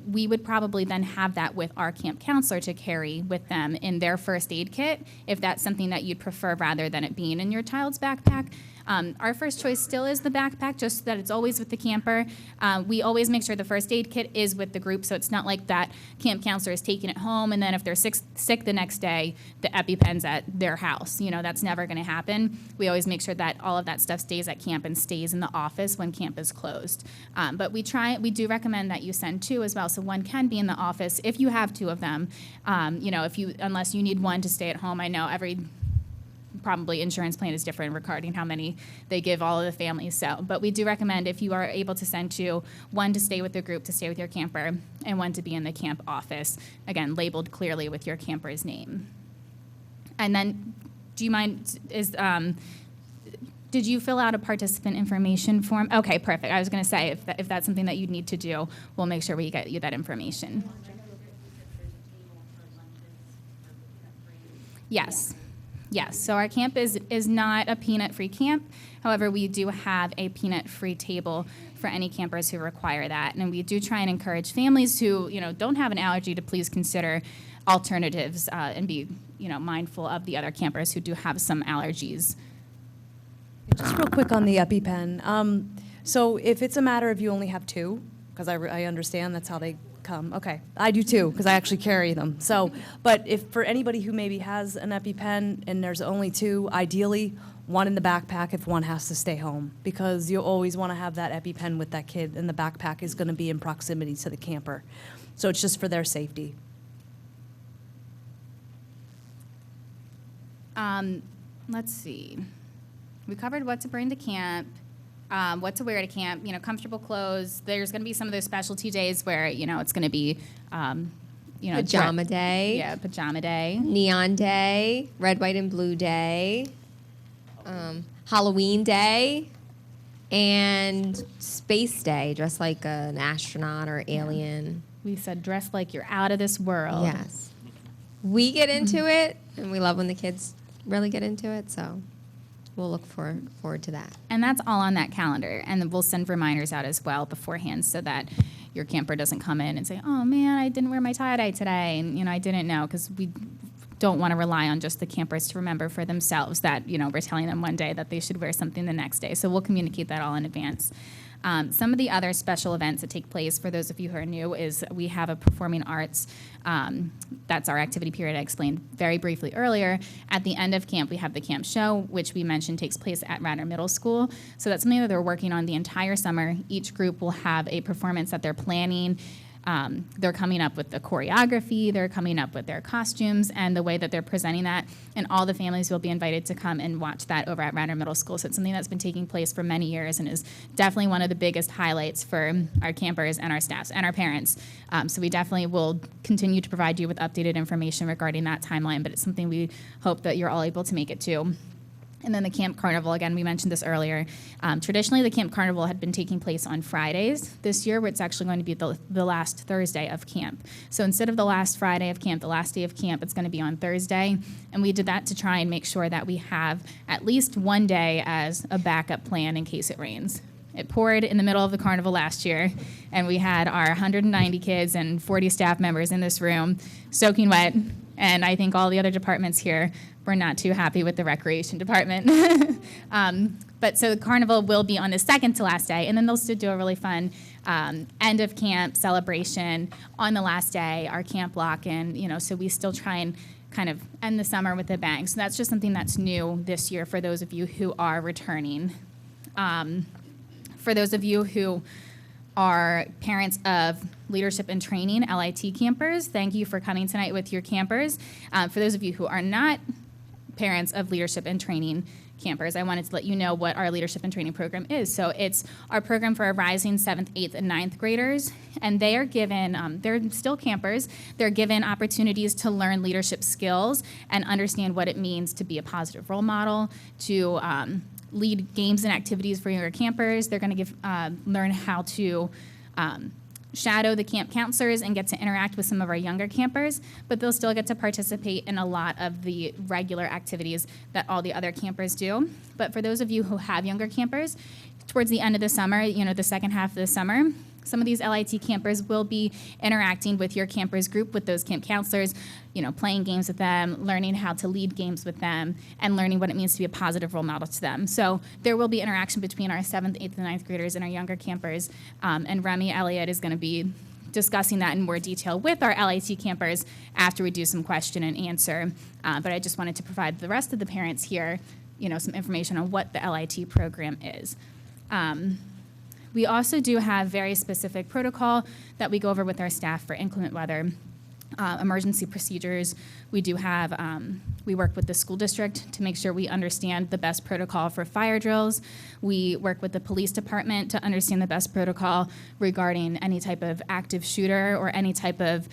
we would probably then have that with our camp counselor to carry with them in their first aid kit, if that's something that you'd prefer rather than it being in your child's backpack. Our first choice still is the backpack, just so that it's always with the camper. We always make sure the first aid kit is with the group, so it's not like that camp counselor is taking it home, and then if they're sick the next day, the EpiPen's at their house. That's never going to happen. We always make sure that all of that stuff stays at camp and stays in the office when camp is closed. But we do recommend that you send 2 as well, so one can be in the office if you have 2 of them. Unless you need one to stay at home. I know every probably insurance plan is different regarding how many they give all of the families. But we do recommend if you are able to send 2, one to stay with the group, to stay with your camper, and one to be in the camp office, again, labeled clearly with your camper's name. And then, do you mind, did you fill out a participant information form? Okay, perfect. I was going to say, if that's something that you need to do, we'll make sure we get you that information. Yes. Yes, so our camp is not a peanut-free camp. However, we do have a peanut-free table for any campers who require that. And we do try and encourage families who, don't have an allergy to please consider alternatives and be, mindful of the other campers who do have some allergies. Just real quick on the EpiPen. So if it's a matter of you only have 2, because I understand that's how they come. Okay, I do too, because I actually carry them. So, but if for anybody who maybe has an EpiPen and there's only 2, ideally one in the backpack if one has to stay home, because you always want to have that EpiPen with that kid, and the backpack is going to be in proximity to the camper. So it's just for their safety. Let's see. We covered what to bring to camp. What to wear to camp, comfortable clothes. There's going to be some of those specialty days where, it's going to be, pajama day. Yeah, pajama day. Neon day, red, white, and blue day, Halloween day, and space day, dress like an astronaut or alien. We said dress like you're out of this world. Yes. We get into it, and we love when the kids really get into it, so we'll look forward to that. And that's all on that calendar. And we'll send reminders out as well beforehand so that your camper doesn't come in and say, oh man, I didn't wear my tie-dye today, and I didn't know, because we don't want to rely on just the campers to remember for themselves that, we're telling them one day that they should wear something the next day. So we'll communicate that all in advance. Some of the other special events that take place, for those of you who are new, is we have a performing arts. That's our activity period I explained very briefly earlier. At the end of camp, we have the camp show, which we mentioned takes place at Radnor Middle School. So that's something that they're working on the entire summer. Each group will have a performance that they're planning. They're coming up with the choreography, they're coming up with their costumes and the way that they're presenting that, and all the families will be invited to come and watch that over at Radnor Middle School. So it's something that's been taking place for many years and is definitely one of the biggest highlights for our campers and our staffs and our parents. So we definitely will continue to provide you with updated information regarding that timeline, but it's something we hope that you're all able to make it to. And then the Camp Carnival, again, we mentioned this earlier. Traditionally, the Camp Carnival had been taking place on Fridays. This year, it's actually going to be the last Thursday of camp. So instead of the last Friday of camp, the last day of camp, it's going to be on Thursday. And we did that to try and make sure that we have at least one day as a backup plan in case it rains. It poured in the middle of the carnival last year, and we had our 190 kids and 40 staff members in this room soaking wet. And I think all the other departments here were not too happy with the recreation department. But so the carnival will be on the second to last day, and then they'll still do a really fun end of camp celebration on the last day, our camp lock-in, so we still try and kind of end the summer with a bang. So that's just something that's new this year for those of you who are returning. For those of you who are parents of leadership and training, LIT campers, thank you for coming tonight with your campers. For those of you who are not parents of leadership and training campers, I wanted to let you know what our leadership and training program is. So it's our program for our rising 7th, 8th, and 9th graders, and they are given, they're still campers, they're given opportunities to learn leadership skills and understand what it means to be a positive role model, to lead games and activities for younger campers. They're going to learn how to shadow the camp counselors and get to interact with some of our younger campers, but they'll still get to participate in a lot of the regular activities that all the other campers do. But for those of you who have younger campers, towards the end of the summer, the second half of the summer, some of these LIT campers will be interacting with your campers group, with those camp counselors, playing games with them, learning how to lead games with them, and learning what it means to be a positive role model to them. So there will be interaction between our 7th, 8th, and 9th graders and our younger campers, and Remy Elliott is going to be discussing that in more detail with our LIT campers after we do some question and answer. But I just wanted to provide the rest of the parents here, some information on what the LIT program is. We also do have very specific protocol that we go over with our staff for inclement weather, emergency procedures. We do have, we work with the school district to make sure we understand the best protocol for fire drills. We work with the police department to understand the best protocol regarding any type of active shooter or any type of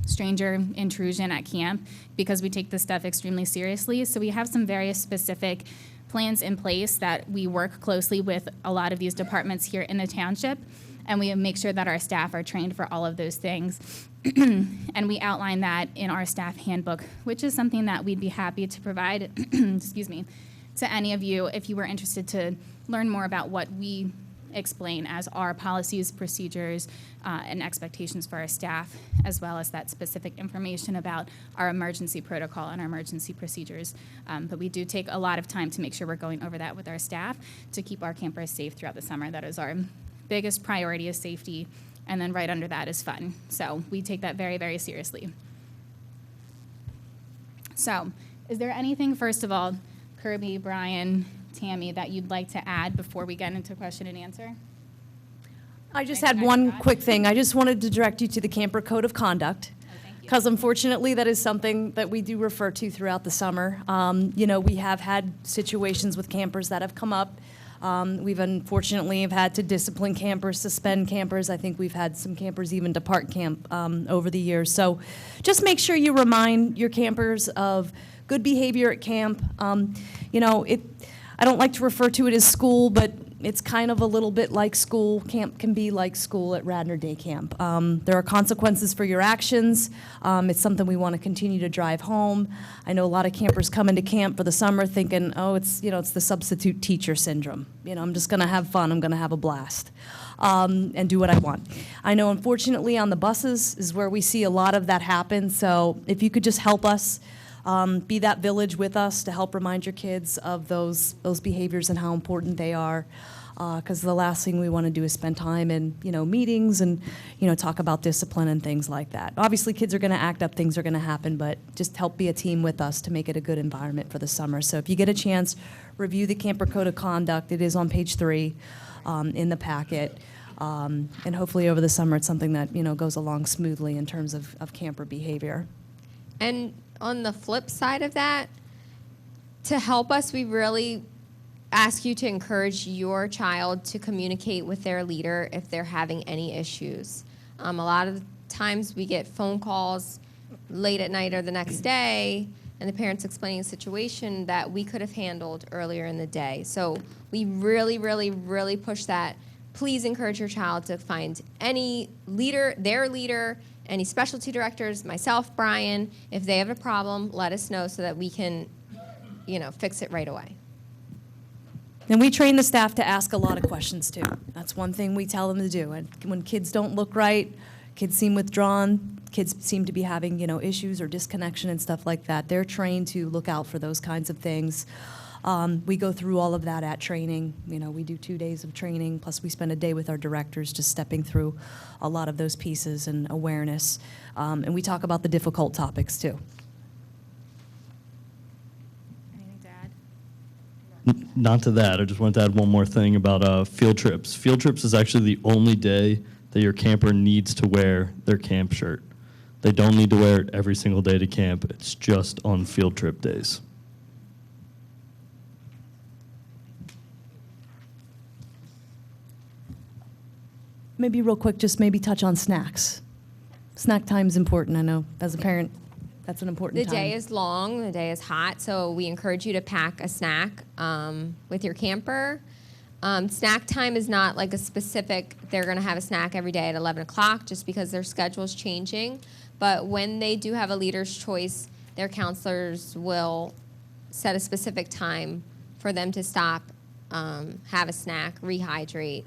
stranger intrusion at camp, because we take this stuff extremely seriously. So we have some very specific plans in place that we work closely with a lot of these departments here in the township, and we make sure that our staff are trained for all of those things. And we outline that in our staff handbook, which is something that we'd be happy to provide, to any of you if you were interested to learn more about what we explain as our policies, procedures, and expectations for our staff, as well as that specific information about our emergency protocol and our emergency procedures. But we do take a lot of time to make sure we're going over that with our staff to keep our campers safe throughout the summer. That is our biggest priority, is safety, and then right under that is fun. So we take that very, very seriously. So is there anything, first of all, Kirby, Brian, Tammy, that you'd like to add before we get into question and answer? I just had one quick thing. I just wanted to direct you to the Camper Code of Conduct, because unfortunately that is something that we do refer to throughout the summer. We have had situations with campers that have come up. We've unfortunately have had to discipline campers, suspend campers. I think we've had some campers even depart camp over the years. So just make sure you remind your campers of good behavior at camp. I don't like to refer to it as school, but it's kind of a little bit like school. Camp can be like school at Radnor Day Camp. There are consequences for your actions. It's something we want to continue to drive home. I know a lot of campers come into camp for the summer thinking, oh, it's the substitute teacher syndrome. I'm just going to have fun. I'm going to have a blast and do what I want. I know, unfortunately, on the buses is where we see a lot of that happen. So if you could just help us, be that village with us to help remind your kids of those behaviors and how important they are. Because the last thing we want to do is spend time in meetings and talk about discipline and things like that. Obviously, kids are going to act up, things are going to happen, but just help be a team with us to make it a good environment for the summer. So if you get a chance, review the Camper Code of Conduct. It is on page 3 in the packet. And hopefully over the summer it's something that goes along smoothly in terms of camper behavior. And on the flip side of that, to help us, we really ask you to encourage your child to communicate with their leader if they're having any issues. A lot of times we get phone calls late at night or the next day, and the parents explaining a situation that we could have handled earlier in the day. So we really, really, really push that. Please encourage your child to find any leader, their leader, any specialty directors, myself, Brian. If they have a problem, let us know so that we can, fix it right away. And we train the staff to ask a lot of questions too. That's one thing we tell them to do. And when kids don't look right, kids seem withdrawn, kids seem to be having, issues or disconnection and stuff like that, they're trained to look out for those kinds of things. We go through all of that at training. We do 2 days of training, plus we spend a day with our directors just stepping through a lot of those pieces and awareness. And we talk about the difficult topics too. Anything to add? Not to that, I just wanted to add one more thing about field trips. Field trips is actually the only day that your camper needs to wear their camp shirt. They don't need to wear it every single day to camp. It's just on field trip days. Maybe real quick, just maybe touch on snacks. Snack time is important. I know as a parent, that's an important The time. day is long, the day is hot, so we encourage you to pack a snack with your camper. Snack time is not like a specific, they're going to have a snack every day at 11 o'clock just because their schedule is changing. But when they do have a leader's choice, their counselors will set a specific time for them to stop, have a snack, rehydrate.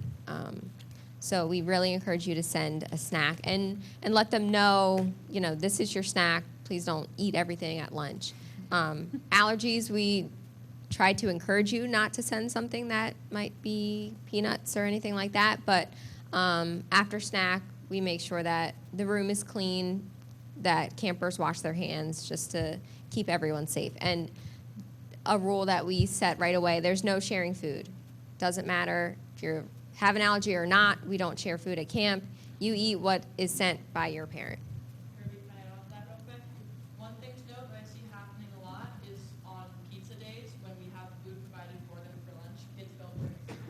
So we really encourage you to send a snack and let them know, this is your snack. Please don't eat everything at lunch. Allergies, we try to encourage you not to send something that might be peanuts or anything like that. But after snack, we make sure that the room is clean, that campers wash their hands just to keep everyone safe. And a rule that we set right away, there's no sharing food. Doesn't matter if you have an allergy or not, we don't share food at camp. You eat what is sent by your parent. Kirby, can I add on to that real quick? One thing to note that I see happening a lot is on pizza days when we have food provided for them for lunch, kids don't bring snacks.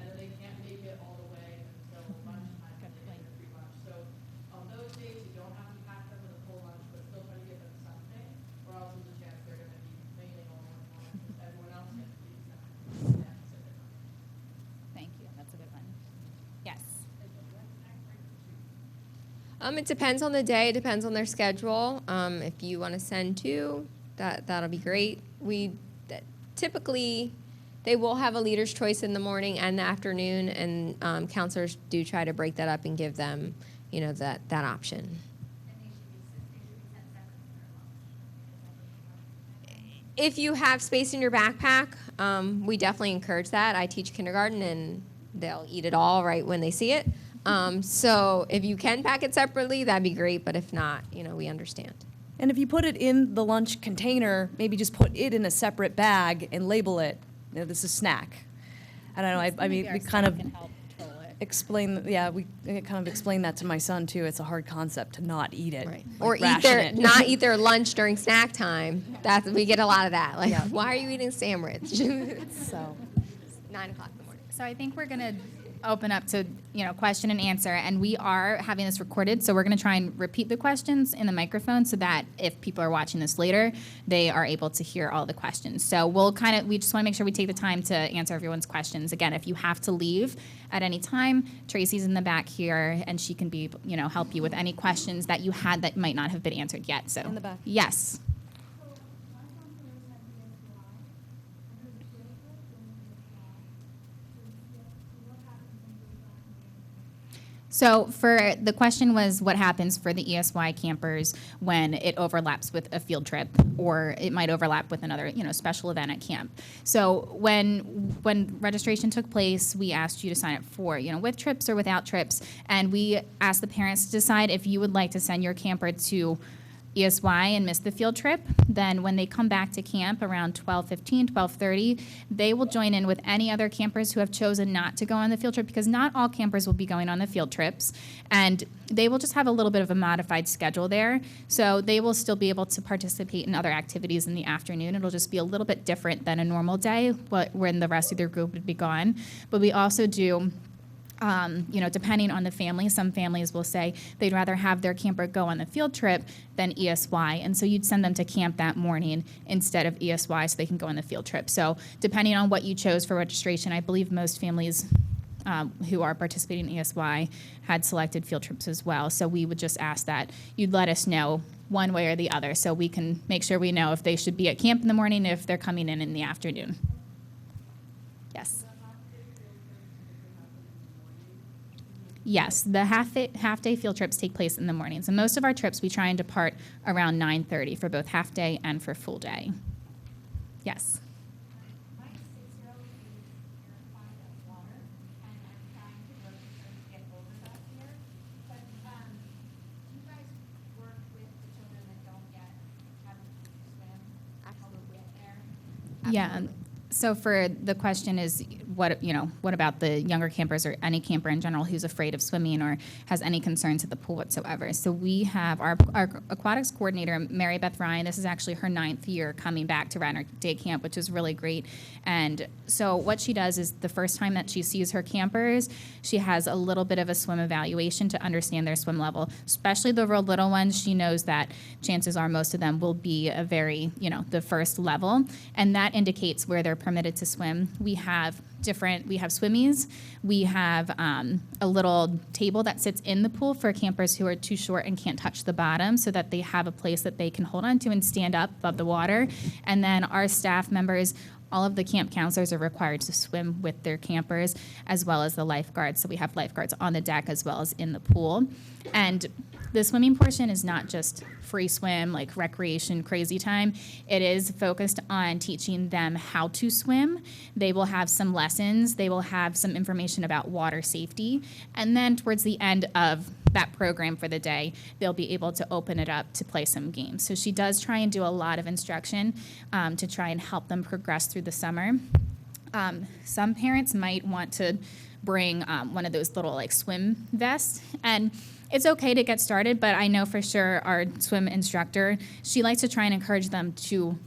And they can't make it all the way until lunchtime when they get their free lunch. So on those days, you don't have to pack them with a full lunch, but still try to give them something, or else there's a chance they're going to be complaining all morning long because everyone else gets to eat snacks. Thank you. That's a good one. Yes. It depends on the day, it depends on their schedule. If you want to send 2, that'll be great. Typically, they will have a leader's choice in the morning and the afternoon, and counselors do try to break that up and give them, that option. If you have space in your backpack, we definitely encourage that. I teach kindergarten, and they'll eat it all right when they see it. So if you can pack it separately, that'd be great. But if not, we understand. And if you put it in the lunch container, maybe just put it in a separate bag and label it, this is snack. I don't know, I mean, we kind of explain, we kind of explain that to my son too. It's a hard concept to not eat it. Right. Like Or ration it. not eat their lunch during snack time. We get a lot of that. Like, why are you eating a sandwich? So, 9 o'clock in the morning. So I think we're going to open up to, question and answer. And we are having this recorded, so we're going to try and repeat the questions in the microphone so that if people are watching this later, they are able to hear all the questions. So we just want to make sure we take the time to answer everyone's questions. Again, if you have to leave at any time, Tracy's in the back here, and she can be, help you with any questions that you had that might not have been answered yet. So, In the back. Yes. So for the question was what happens for the ESY campers when it overlaps with a field trip, or it might overlap with another, special event at camp. So when registration took place, we asked you to sign up for, with trips or without trips, and we asked the parents to decide if you would like to send your camper to ESY and miss the field trip. Then when they come back to camp around 12:15, 12:30, they will join in with any other campers who have chosen not to go on the field trip, because not all campers will be going on the field trips, and they will just have a little bit of a modified schedule there. So they will still be able to participate in other activities in the afternoon. It'll just be a little bit different than a normal day when the rest of their group would be gone. But we also do depending on the family, some families will say they'd rather have their camper go on the field trip than ESY. And so you'd send them to camp that morning instead of ESY so they can go on the field trip. So depending on what you chose for registration, I believe most families who are participating in ESY had selected field trips as well. So we would just ask that you'd let us know one way or the other so we can make sure we know if they should be at camp in the morning, if they're coming in the afternoon. Yes. Yes, the half-day field trips take place in the mornings. And most of our trips, we try and depart around 9:30 for both half-day and for full day. Yes. My 6-year-old is terrified of water, and I'm trying to work with her to get over that fear. But do you guys work with the children that don't yet have a teacher swim? How we get there? Yeah. So for the question is, what about the younger campers or any camper in general who's afraid of swimming or has any concerns at the pool whatsoever? So we have our aquatics coordinator, Mary Beth Ryan. This is actually her 9th year coming back to Radnor Day Camp, which is really great. And so what she does is the first time that she sees her campers, she has a little bit of a swim evaluation to understand their swim level, especially the real little ones. She knows that chances are most of them will be a very, the first level, and that indicates where they're permitted to swim. We have swimmies. We have a little table that sits in the pool for campers who are too short and can't touch the bottom, so that they have a place that they can hold on to and stand up above the water. And then our staff members, all of the camp counselors are required to swim with their campers, as well as the lifeguards. So we have lifeguards on the deck as well as in the pool. And the swimming portion is not just free swim, like recreation, crazy time. It is focused on teaching them how to swim. They will have some lessons. They will have some information about water safety. And then towards the end of that program for the day, they'll be able to open it up to play some games. So she does try and do a lot of instruction to try and help them progress through the summer. Some parents might want to bring one of those little swim vests, and it's okay to get started, but I know for sure our swim instructor, she likes to try and encourage them to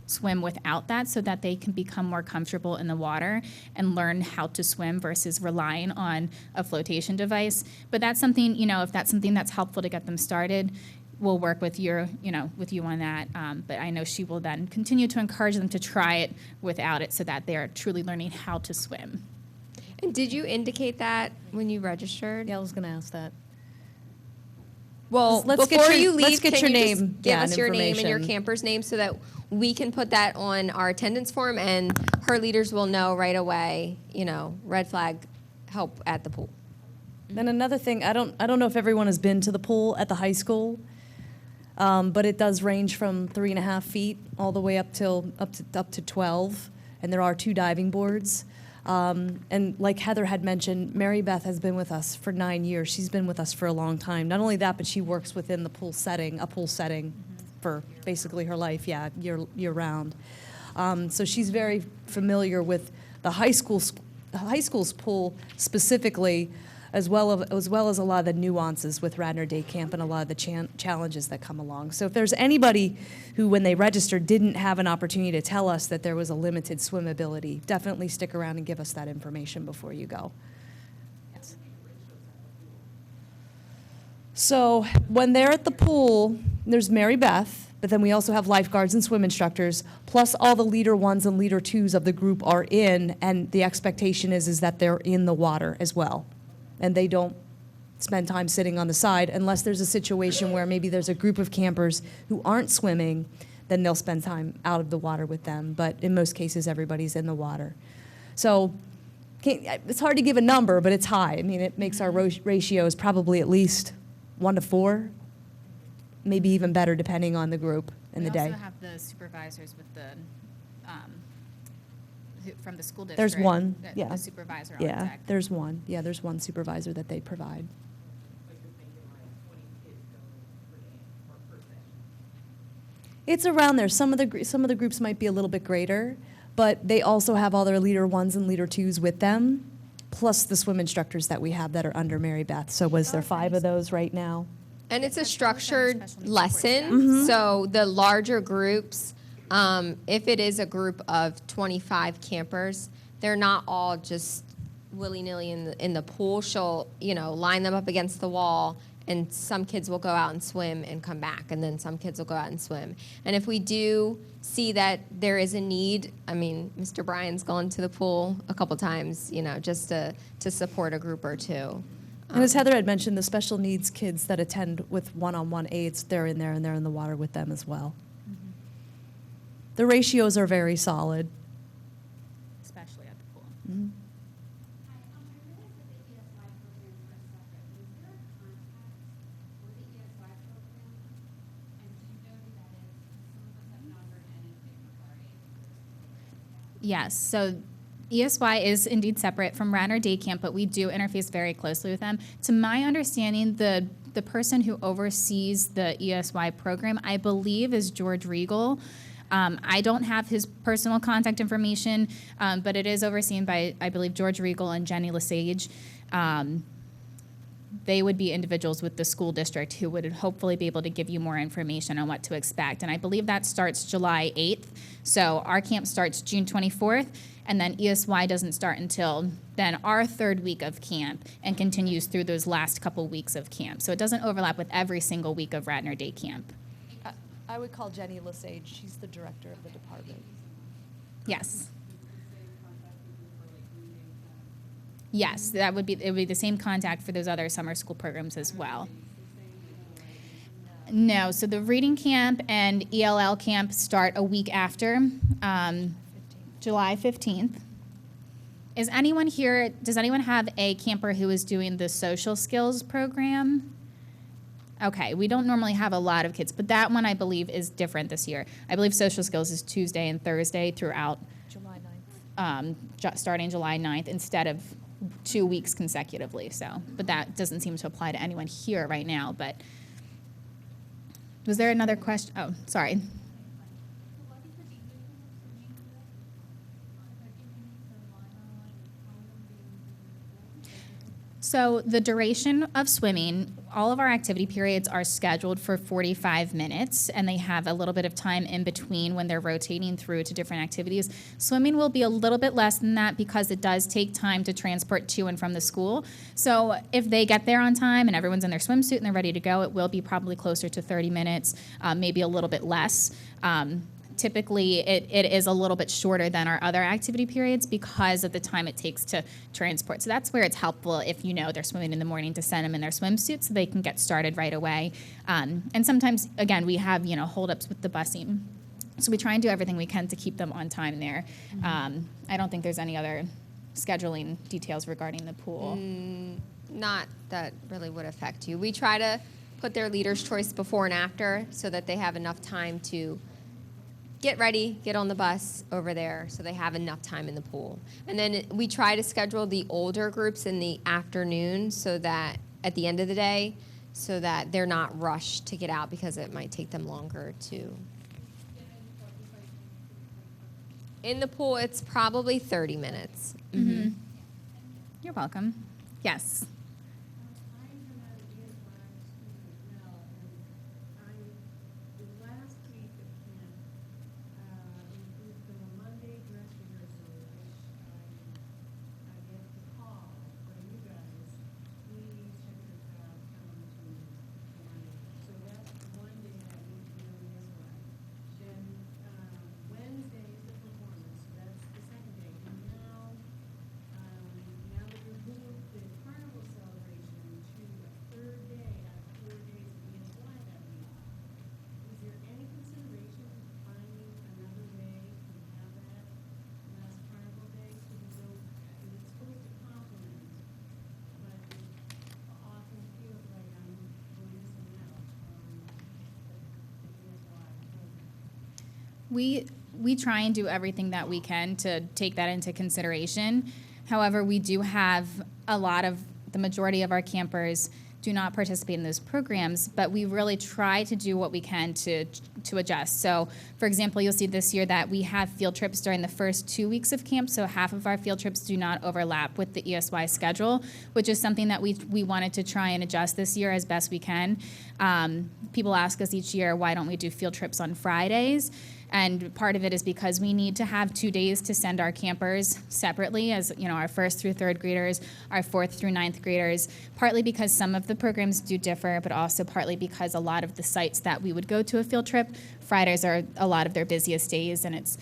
swim without that so that they can become more comfortable in the water and learn how to swim versus relying on a flotation device. But that's something, if that's something that's helpful to get them started, we'll work with you on that. But I know she will then continue to encourage them to try it without it so that they are truly learning how to swim. And did you indicate that when you registered? Yeah, I was going to ask that. Well, Let's before get your- you leave, let's get can your you just name, give yeah, us and your name and your information. camper's name so that we can put that on our attendance form, and her leaders will know right away, red flag, help at the pool. Then another thing, I don't know if everyone has been to the pool at the high school, but it does range from 3.5 feet all the way up to 12, and there are 2 diving boards. And like Heather had mentioned, Mary Beth has been with us for 9 years. She's been with us for a long time. Not only that, but she works within the pool setting, for basically her life, year round. So she's very familiar with the high school's pool specifically, as well as a lot of the nuances with Radnor Day Camp and a lot of the challenges that come along. So if there's anybody who, when they registered, didn't have an opportunity to tell us that there was a limited swimmability, definitely stick around and give us that information before you go. So when they're at the pool, there's Mary Beth, but then we also have lifeguards and swim instructors, plus all the leader ones and leader twos of the group are in, and the expectation is that they're in the water as well. And they don't spend time sitting on the side unless there's a situation where maybe there's a group of campers who aren't swimming, then they'll spend time out of the water with them. But in most cases, everybody's in the water. So it's hard to give a number, but it's high. I mean, it makes our ratios probably at least 1 to 4, maybe even better depending on the group and the day. We also have the supervisors with the, from the school district. There's one, yeah. The supervisor on Yeah, deck. there's one. Yeah, there's one supervisor that they provide. It's around there. Some of the groups might be a little bit greater, but they also have all their leader ones and leader twos with them, plus the swim instructors that we have that are under Mary Beth. So was there 5 of those right now? And it's a structured Special needs lesson, Mm-hmm. so the larger groups, if it is a group of 25 campers, they're not all just willy-nilly in the pool. She'll, line them up against the wall, and some kids will go out and swim and come back, and then some kids will go out and swim. And if we do see that there is a need, I mean, Mr. Bryan's gone to the pool a couple times, just to support a group or two. And as Heather had mentioned, the special needs kids that attend with one-on-one aids, they're in there and they're in the water with them as well. Mm-hmm. The ratios are very solid. Especially at the pool. Mm-hmm. I realize that the ESY programs are separate. Is there a contact with the ESY program? And do you know who that is? Some of us have not heard anything regarding this program. Yes, so ESY is indeed separate from Radnor Day Camp, but we do interface very closely with them. To my understanding, the person who oversees the ESY program, I believe, is George Regal. I don't have his personal contact information, but it is overseen by, I believe, George Regal and Jenny Lesage. They would be individuals with the school district who would hopefully be able to give you more information on what to expect. And I believe that starts July 8th. So our camp starts June 24th, and then ESY doesn't start until then our 3rd week of camp and continues through those last couple weeks of camp. So it doesn't overlap with every single week of Radnor Day Camp. I would call Jenny Lesage. She's the director of the department. Yes. Yes, it would be the same contact for those other summer school programs as well. No, so the reading camp and ELL camp start a week after, July 15th. Does anyone have a camper who is doing the social skills program? Okay, we don't normally have a lot of kids, but that one I believe is different this year. I believe social skills is Tuesday and Thursday throughout, July 9th. starting July 9th instead of 2 weeks consecutively. So, but that doesn't seem to apply to anyone here right now. But was there another question? Oh, sorry. So the duration of swimming, all of our activity periods are scheduled for 45 minutes, and they have a little bit of time in between when they're rotating through to different activities. Swimming will be a little bit less than that because it does take time to transport to and from the school. So if they get there on time and everyone's in their swimsuit and they're ready to go, it will be probably closer to 30 minutes, maybe a little bit less. Typically, it is a little bit shorter than our other activity periods because of the time it takes to transport. So that's where it's helpful if they're swimming in the morning to send them in their swimsuits so they can get started right away. And sometimes, again, we have, holdups with the busing. So we try and do everything we can to keep them on time there. I don't think there's any other scheduling details regarding the pool. Not that really would affect you. We try to put their leader's choice before and after so that they have enough time to get ready, get on the bus over there so they have enough time in the pool. And then we try to schedule the older groups in the afternoon so that at the end of the day, so that they're not rushed to get out because it might take them longer to. In the pool, it's probably 30 minutes. Mm-hmm. You're welcome. Yes. We try and do everything that we can to take that into consideration. However, we do have the majority of our campers do not participate in those programs, but we really try to do what we can to adjust. So, for example, you'll see this year that we have field trips during the first 2 weeks of camp, so half of our field trips do not overlap with the ESY schedule, which is something that we wanted to try and adjust this year as best we can. People ask us each year, why don't we do field trips on Fridays? And part of it is because we need to have 2 days to send our campers separately, as you know, our 1st through 3rd graders, our 4th through 9th graders, partly because some of the programs do differ, but also partly because a lot of the sites that we would go to a field trip, Fridays are a lot of their busiest days, and it's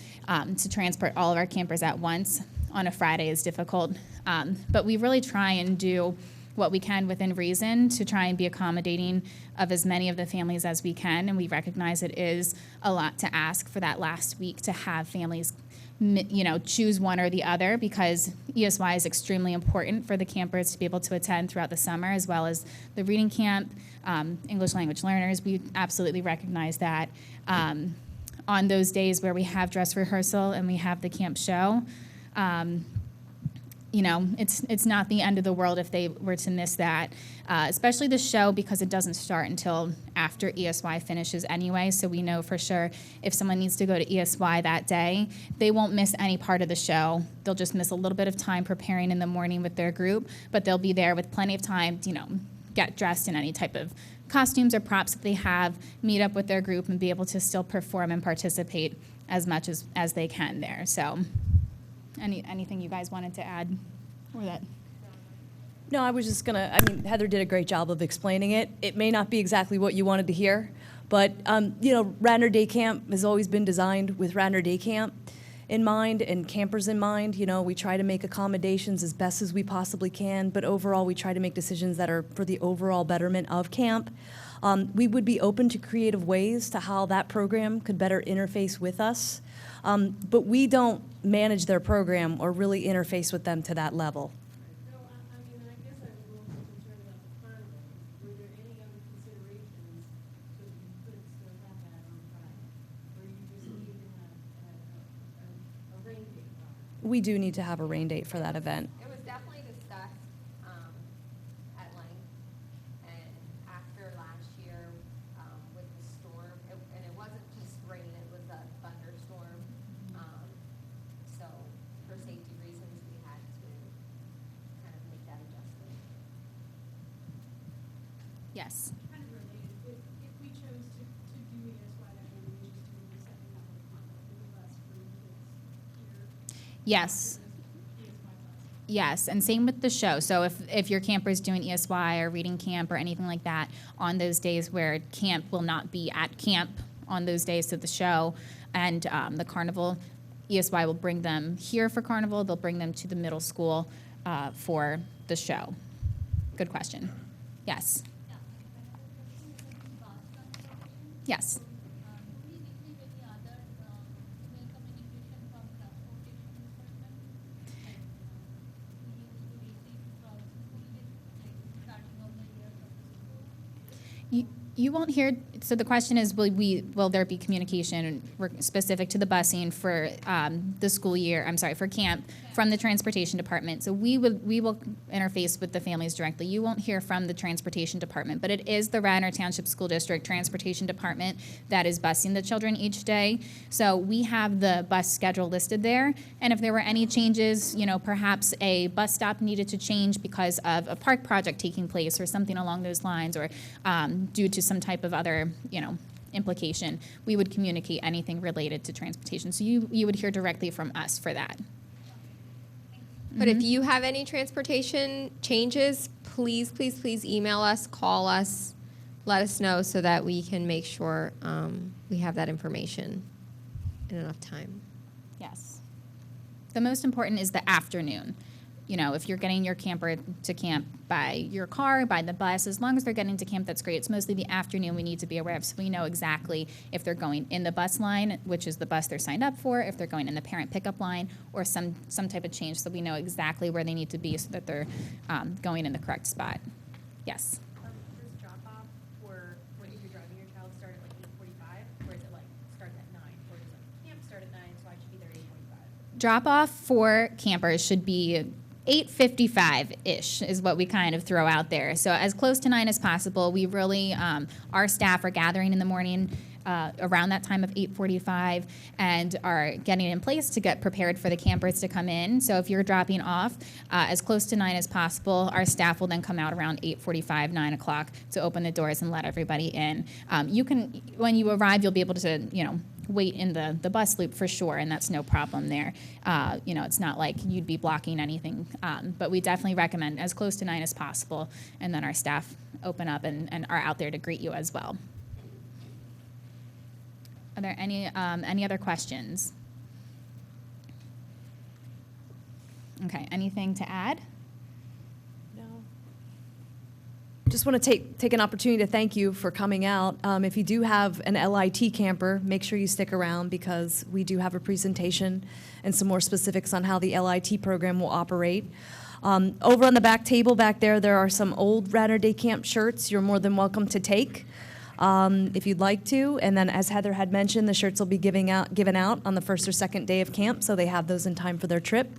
to transport all of our campers at once on a Friday is difficult. But we really try and do what we can within reason to try and be accommodating of as many of the families as we can, and we recognize it is a lot to ask for that last week to have families, you know, choose one or the other, because ESY is extremely important for the campers to be able to attend throughout the summer, as well as the reading camp, English language learners. We absolutely recognize that. On those days where we have dress rehearsal and we have the camp show, you know, it's not the end of the world if they were to miss that, especially the show, because it doesn't start until after ESY finishes anyway. So we know for sure if someone needs to go to ESY that day, they won't miss any part of the show. They'll just miss a little bit of time preparing in the morning with their group, but they'll be there with plenty of time to, you know, get dressed in any type of costumes or props that they have, meet up with their group, and be able to still perform and participate as much as they can there. So anything you guys wanted to add or that? No, I was just gonna, I mean, Heather did a great job of explaining it. It may not be exactly what you wanted to hear, but, you know, Radnor Day Camp has always been designed with Radnor Day Camp in mind and campers in mind. You know, we try to make accommodations as best as we possibly can, but overall we try to make decisions that are for the overall betterment of camp. We would be open to creative ways to how that program could better interface with us, but we don't manage their program or really interface with them to that level. No, I mean, I guess I was a little concerned about the carnival. Were there any other considerations so that you could still have that on Friday? Or you just needed a rain date? We do need to have a rain date for that event. It was definitely discussed at length, and after last year with the storm, and it wasn't just rain, it was a thunderstorm. So for safety reasons, we had to kind of make that adjustment. Yes. Kind of related, if we chose to do ESY that way, we just do the second half of the conference with the bus for the kids here. Yes. ESY bus. Yes, and same with the show. So if your camper is doing ESY or reading camp or anything like that on those days where camp will not be at camp on those days of the show and the carnival, ESY will bring them here for carnival. They'll bring them to the middle school for the show. Good question. Yes. Yes. You won't hear, so the question is, will there be communication specific to the busing for the school year, I'm sorry, for camp from the transportation department? So we will interface with the families directly. You won't hear from the transportation department, but it is the Radnor Township School District Transportation Department that is busing the children each day. So we have the bus schedule listed there, and if there were any changes, you know, perhaps a bus stop needed to change because of a park project taking place or something along those lines, or due to some type of other, you know, implication, we would communicate anything related to transportation. So you would hear directly from us for that. But if you have any transportation changes, please email us, call us, let us know so that we can make sure we have that information in enough time. Yes. The most important is the afternoon. You know, if you're getting your camper to camp by your car, by the bus, as long as they're getting to camp, that's great. It's mostly the afternoon we need to be aware of, so we know exactly if they're going in the bus line, which is the bus they're signed up for, if they're going in the parent pickup line, or some type of change, so we know exactly where they need to be so that they're going in the correct spot. Yes? Does drop-off or when if you're driving your child start at like 8:45, or is it like starts at 9, or does it? Drop off for campers should be 8:55-ish is what we kind of throw out there. So as close to 9 as possible. We really, our staff are gathering in the morning around that time of 8:45 and are getting in place to get prepared for the campers to come in. So if you're dropping off as close to 9 as possible, our staff will then come out around 8:45, 9 o'clock to open the doors and let everybody in. You can, when you arrive, you'll be able to, wait in the bus loop for sure, and that's no problem there. It's not like you'd be blocking anything, but we definitely recommend as close to 9 as possible, and then our staff open up and are out there to greet you as well. Are there any other questions? Okay, anything to add? Just want to take an opportunity to thank you for coming out. If you do have an LIT camper, make sure you stick around because we do have a presentation and some more specifics on how the LIT program will operate. Over on the back table back there are some old Radnor Day Camp shirts you're more than welcome to take if you'd like to. And then as Heather had mentioned, the shirts will be given out on the first or second day of camp, so they have those in time for their trip.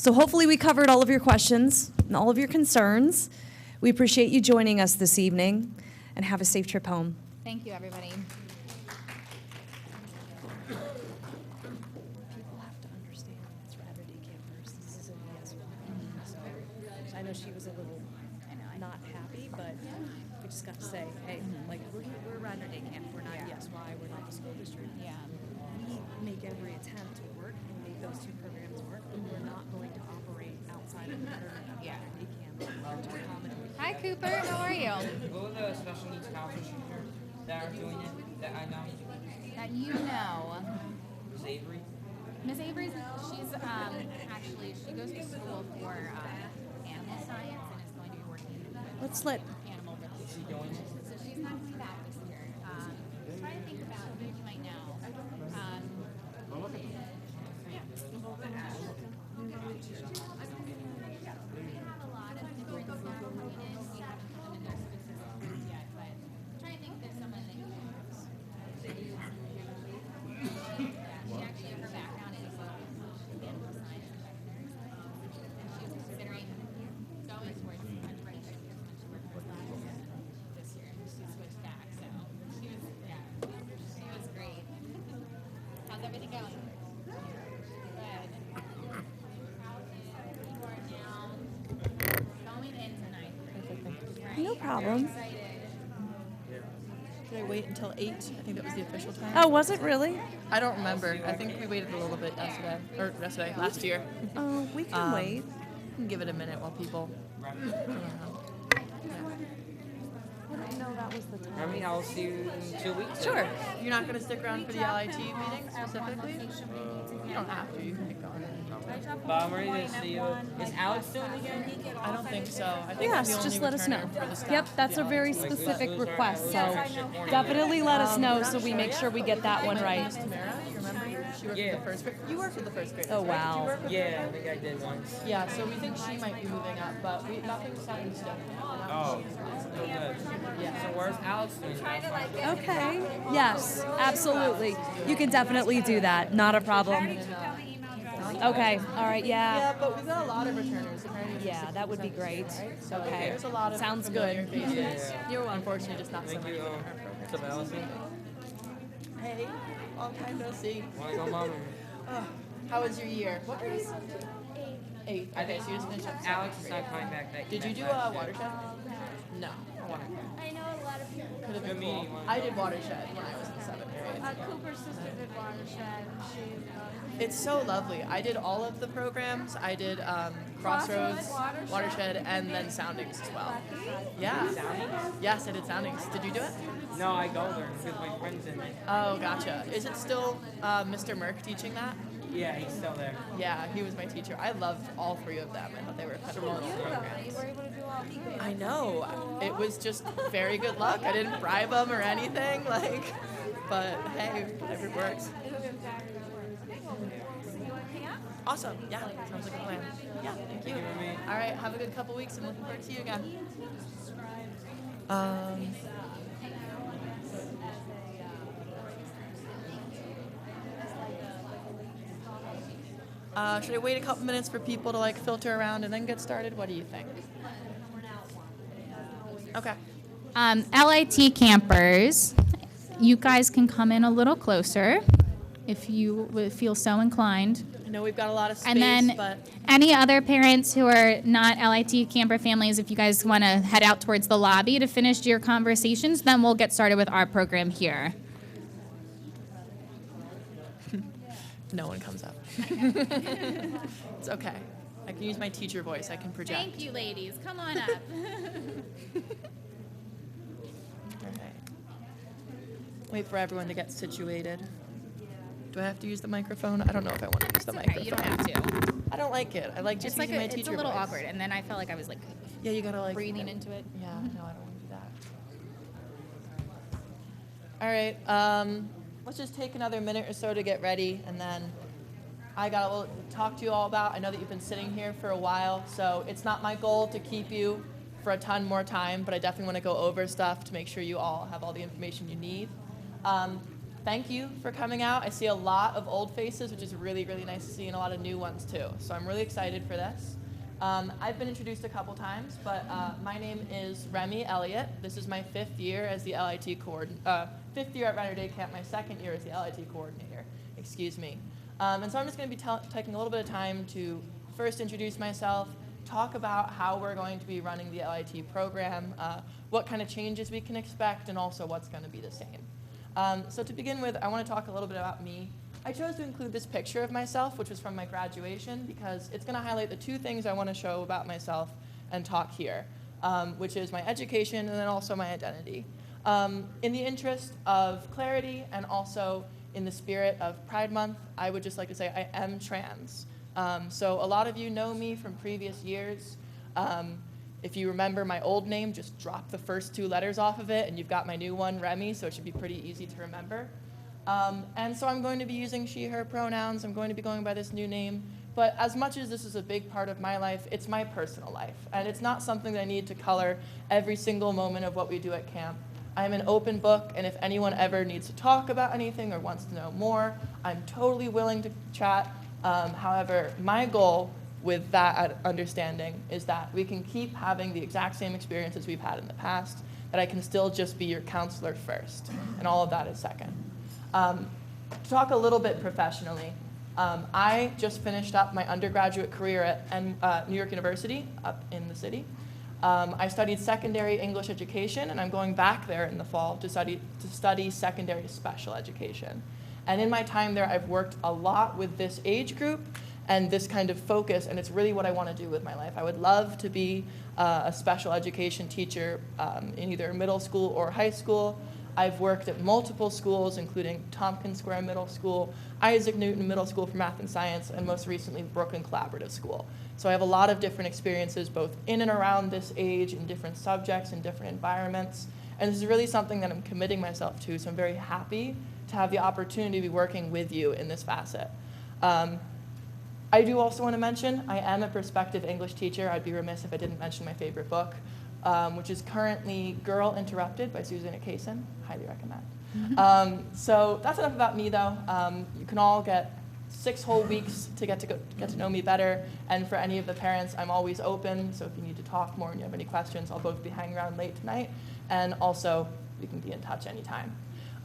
So hopefully we covered all of your questions and all of your concerns. We appreciate you joining us this evening, and have a safe trip home. Thank you, everybody. People have to understand it's Radnor Day campers. This is a yes one. So I know she was a little not happy, but we just got to say, hey, like we're Radnor Day camp. We're not YesY. We're not the school district. Yeah. We make every attempt to work and make those two programs work, but we're not going to operate outside of the Radnor Day camp. Hi, Cooper. How are you? Who are the special needs counselors here that are doing it that I know? That you know. Is Avery? Miss Avery's, she's actually, she goes to school for animal science and is going to be working with Let's let animal release. Is he doing it? So she's not coming back this year. I'm trying to think about who you might know. We have a lot of different staff coming in. We haven't determined their specific groups yet, but I'm trying to think if there's someone that you know. She actually, her background is animal science and veterinary science, and she was considering going towards underwriting when she worked for us this year, and she switched back. So she was great. How's everything going? Good. You are now going into ninth grade. Right? no problem. Excited. Did I wait until 8? I think that was the official time. Oh, was it really? I don't remember. I think we waited a little bit last year. Oh, we can wait. We can give it a minute while people. I didn't know that was the time. I mean, I'll see you in 2 weeks. Sure. You're not going to stick around for the LIT meeting specifically? You don't have to. You can keep going. But I'm ready to see you. Is Alex doing it again? I don't think so. I think Yes, I'm the just only let us know. returner for the staff. Yep, that's a very specific request, so definitely let us know so we make sure we get that one right. Tamara, you remember her? She worked Yeah. with the first grade. You worked with the first grade. Oh, wow. Yeah, I think I did once. Yeah, so we think she might be moving up, but nothing's set in stone. Oh, still good. Yeah. So where's Alex doing it? Okay, yes, absolutely. You can definitely do that, not a problem. Okay, all right, Yeah, yeah. but we've got a lot of returners. Apparently Yeah, that would be great. So Okay. there's a lot of Sounds familiar good. faces. You're unfortunately just not so Thank many you. in our program. What's up, Allison? Hey, long time no see. Wanna go, Mom? Oh, how was your year? What grade? 8. Okay, so you just finished up. Alex is not coming back. Did you do a watershed? No. I know a lot of people. Could have been Good meeting. cool. I did watershed when I was in 7th grade. Cooper's sister did watershed. It's so lovely. I did all of the programs. I did Crossroads, Watershed, and then Soundings as well. Yeah. Yes, I did Soundings. Did you do it? No, I go there because my friend's in it. Oh, gotcha. Is it still Mr. Merck teaching that? Yeah, he's still there. Yeah, he was my teacher. I loved all 3 of them. I thought they were phenomenal programs. I know. It was just very good luck. I didn't bribe them or anything, but hey, whatever works. Awesome. Yeah, sounds like a plan. Yeah, thank you. All right, have a good couple weeks. I'm looking forward to you again. Should I wait a couple minutes for people to like filter around and then get started? What do you think? Okay. LIT campers, you guys can come in a little closer if you would feel so inclined. I know we've got a lot of space, And then but any other parents who are not LIT camper families, if you guys want to head out towards the lobby to finish your conversations, then we'll get started with our program here. no one comes up. It's okay. I can use my teacher voice. I can project. Thank you, ladies. Come on up. All right. Wait for everyone to get situated. Do I have to use the microphone? I don't know if I want to use the microphone. You don't have to. I don't like it. I like just It's like using my it's teacher a little voice. awkward, and then I felt like I was like Yeah, you gotta like breathing into it. Yeah, no, I don't want to do that. All right, let's just take another minute or so to get ready, and then I got to talk to you all about. I know that you've been sitting here for a while, so it's not my goal to keep you for a ton more time, but I definitely want to go over stuff to make sure you all have all the information you need. Thank you for coming out. I see a lot of old faces, which is really, really nice to see, and a lot of new ones too. So I'm really excited for this. I've been introduced a couple times, but my name is Remy Elliott. This is my 5th year as the LIT coordinator. 5th year at Radnor Day Camp, my 2nd year as the LIT coordinator. Excuse me. And so I'm just going to be taking a little bit of time to first introduce myself, talk about how we're going to be running the LIT program, what kind of changes we can expect, and also what's going to be the same. So to begin with, I want to talk a little bit about me. I chose to include this picture of myself, which was from my graduation, because it's going to highlight the 2 things I want to show about myself and talk here, which is my education and then also my identity. In the interest of clarity and also in the spirit of Pride Month, I would just like to say I am trans. So a lot of you know me from previous years. If you remember my old name, just drop the first 2 letters off of it, and you've got my new one, Remy, so it should be pretty easy to remember. And so I'm going to be using she, her pronouns. I'm going to be going by this new name. But as much as this is a big part of my life, it's my personal life. And it's not something that I need to color every single moment of what we do at camp. I'm an open book, and if anyone ever needs to talk about anything or wants to know more, I'm totally willing to chat. However, my goal with that understanding is that we can keep having the exact same experiences we've had in the past, that I can still just be your counselor first, and all of that is second. To talk a little bit professionally, I just finished up my undergraduate career at New York University up in the city. I studied secondary English education, and I'm going back there in the fall to study secondary special education. And in my time there, I've worked a lot with this age group and this kind of focus, and it's really what I want to do with my life. I would love to be a special education teacher in either middle school or high school. I've worked at multiple schools, including Tompkins Square Middle School, Isaac Newton Middle School for Math and Science, and most recently Brooklyn Collaborative School. So I have a lot of different experiences both in and around this age in different subjects and different environments. And this is really something that I'm committing myself to, so I'm very happy to have the opportunity to be working with you in this facet. I do also want to mention I am a prospective English teacher. I'd be remiss if I didn't mention my favorite book, which is currently Girl Interrupted by Susanna Kaysen. Highly recommend. So that's enough about me, though. You can all get 6 whole weeks to get to know me better. And for any of the parents, I'm always open. So if you need to talk more and you have any questions, I'll both be hanging around late tonight. And also, we can be in touch anytime.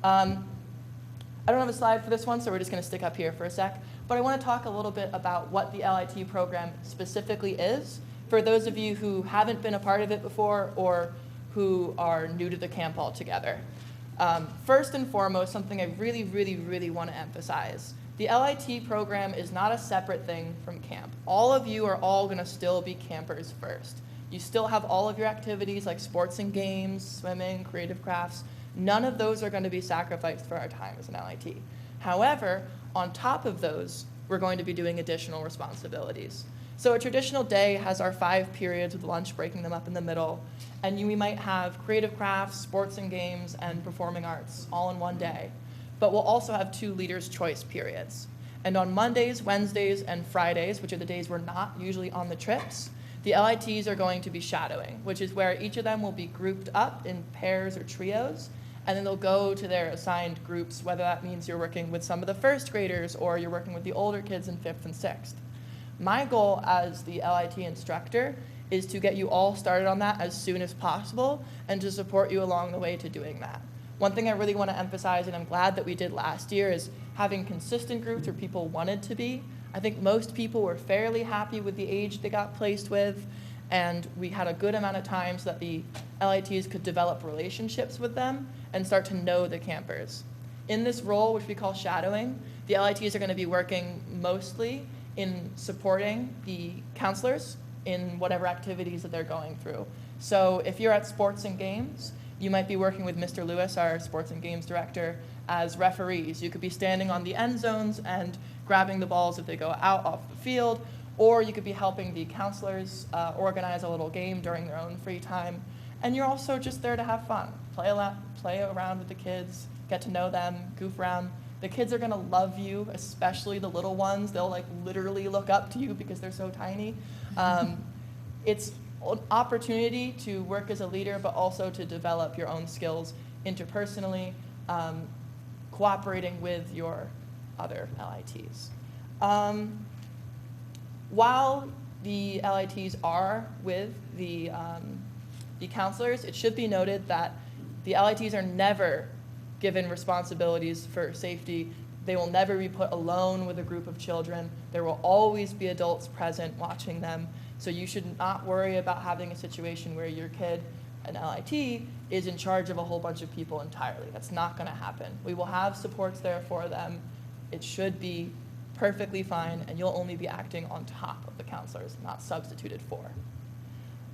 I don't have a slide for this one, so we're just going to stick up here for a sec. But I want to talk a little bit about what the LIT program specifically is for those of you who haven't been a part of it before or who are new to the camp altogether. First and foremost, something I really, really, really want to emphasize. The LIT program is not a separate thing from camp. All of you are all going to still be campers first. You still have all of your activities like sports and games, swimming, creative crafts. None of those are going to be sacrificed for our time as an LIT. However, on top of those, we're going to be doing additional responsibilities. So a traditional day has our 5 periods with lunch breaking them up in the middle, and we might have creative crafts, sports and games, and performing arts all in one day. But we'll also have 2 leaders' choice periods. And on Mondays, Wednesdays, and Fridays, which are the days we're not usually on the trips, the LITs are going to be shadowing, which is where each of them will be grouped up in pairs or trios, and then they'll go to their assigned groups, whether that means you're working with some of the first graders or you're working with the older kids in 5th and 6th. My goal as the LIT instructor is to get you all started on that as soon as possible and to support you along the way to doing that. One thing I really want to emphasize, and I'm glad that we did last year, is having consistent groups where people wanted to be. I think most people were fairly happy with the age they got placed with, and we had a good amount of time so that the LITs could develop relationships with them and start to know the campers. In this role, which we call shadowing, the LITs are going to be working mostly in supporting the counselors in whatever activities that they're going through. So if you're at sports and games, you might be working with Mr. Lewis, our sports and games director, as referees. You could be standing on the end zones and grabbing the balls if they go out off the field, or you could be helping the counselors organize a little game during their own free time. And you're also just there to have fun, play around with the kids, get to know them, goof around. The kids are gonna love you, especially the little ones. They'll like literally look up to you because they're so tiny. It's an opportunity to work as a leader, but also to develop your own skills interpersonally, cooperating with your other LITs. While the LITs are with the counselors, it should be noted that the LITs are never given responsibilities for safety. They will never be put alone with a group of children. There will always be adults present watching them. So you should not worry about having a situation where your kid, an LIT, is in charge of a whole bunch of people entirely. That's not going to happen. We will have supports there for them. It should be perfectly fine, and you'll only be acting on top of the counselors, not substituted for.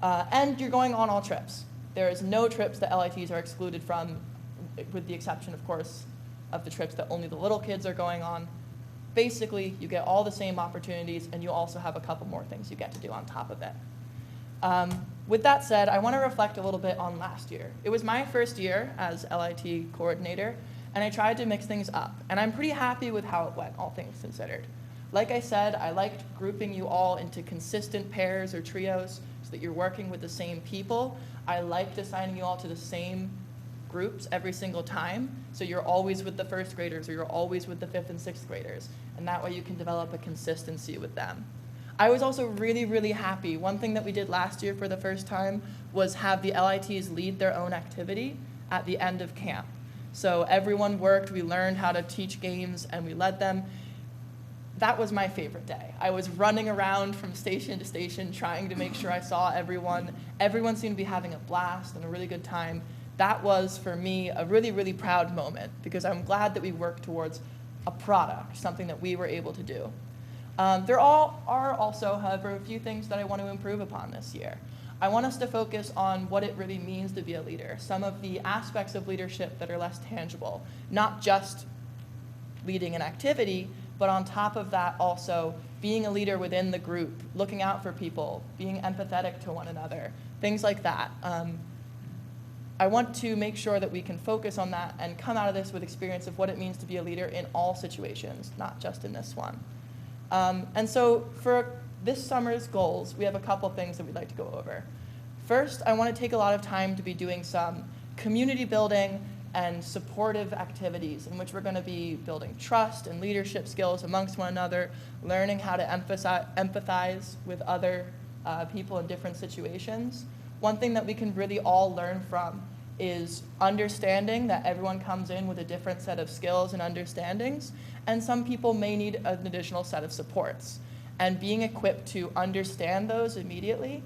And you're going on all trips. There is no trips that LITs are excluded from, with the exception, of course, of the trips that only the little kids are going on. Basically, you get all the same opportunities, and you also have a couple more things you get to do on top of it. With that said, I want to reflect a little bit on last year. It was my first year as LIT coordinator, and I tried to mix things up, and I'm pretty happy with how it went, all things considered. Like I said, I liked grouping you all into consistent pairs or trios so that you're working with the same people. I liked assigning you all to the same groups every single time, so you're always with the first graders or you're always with the 5th and 6th graders, and that way you can develop a consistency with them. I was also really, really happy. One thing that we did last year for the first time was have the LITs lead their own activity at the end of camp. So everyone worked, we learned how to teach games, and we led them. That was my favorite day. I was running around from station to station trying to make sure I saw everyone. Everyone seemed to be having a blast and a really good time. That was, for me, a really, really proud moment because I'm glad that we worked towards a product, something that we were able to do. There are also, however, a few things that I want to improve upon this year. I want us to focus on what it really means to be a leader, some of the aspects of leadership that are less tangible, not just leading an activity, but on top of that also being a leader within the group, looking out for people, being empathetic to one another, things like that. I want to make sure that we can focus on that and come out of this with experience of what it means to be a leader in all situations, not just in this one. And so for this summer's goals, we have a couple things that we'd like to go over. First, I want to take a lot of time to be doing some community building and supportive activities in which we're going to be building trust and leadership skills amongst one another, learning how to empathize with other people in different situations. One thing that we can really all learn from is understanding that everyone comes in with a different set of skills and understandings, and some people may need an additional set of supports. And being equipped to understand those immediately,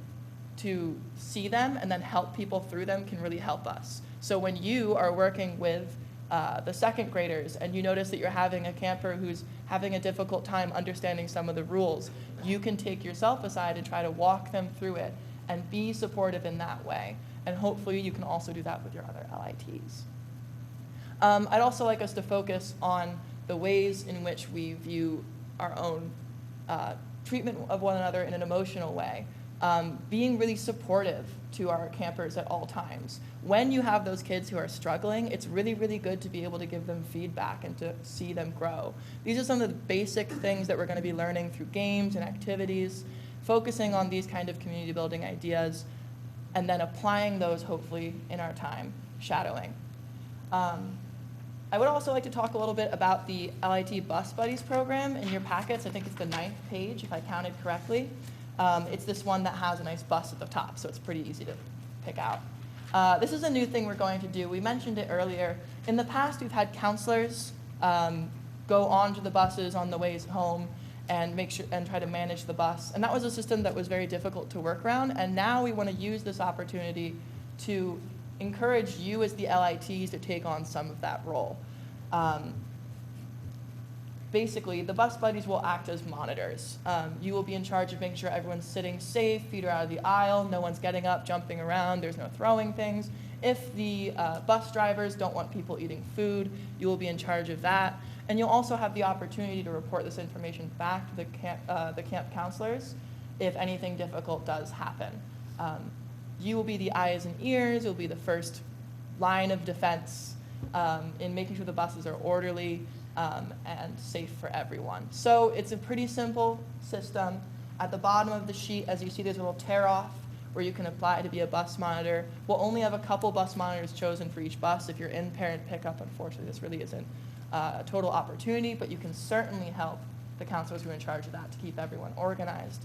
to see them, and then help people through them can really help us. So when you are working with the second graders and you notice that you're having a camper who's having a difficult time understanding some of the rules, you can take yourself aside and try to walk them through it and be supportive in that way. And hopefully you can also do that with your other LITs. I'd also like us to focus on the ways in which we view our own treatment of one another in an emotional way. Being really supportive to our campers at all times. When you have those kids who are struggling, it's really, really good to be able to give them feedback and to see them grow. These are some of the basic things that we're going to be learning through games and activities, focusing on these kind of community building ideas, and then applying those hopefully in our time shadowing. I would also like to talk a little bit about the LIT Bus Buddies program in your packets. I think it's the 9th page, if I counted correctly. It's this one that has a nice bus at the top, so it's pretty easy to pick out. This is a new thing we're going to do. We mentioned it earlier. In the past, we've had counselors go onto the buses on the ways home and make sure and try to manage the bus. And that was a system that was very difficult to work around. And now we want to use this opportunity to encourage you as the LITs to take on some of that role. Basically, the bus buddies will act as monitors. You will be in charge of making sure everyone's sitting safe, feet are out of the aisle, no one's getting up, jumping around, there's no throwing things. If the bus drivers don't want people eating food, you will be in charge of that. And you'll also have the opportunity to report this information back to the camp counselors if anything difficult does happen. You will be the eyes and ears, you'll be the first line of defense in making sure the buses are orderly and safe for everyone. So it's a pretty simple system. At the bottom of the sheet, as you see, there's a little tear off where you can apply to be a bus monitor. We'll only have a couple bus monitors chosen for each bus. If you're in parent pickup, unfortunately, this really isn't a total opportunity, but you can certainly help the counselors who are in charge of that to keep everyone organized.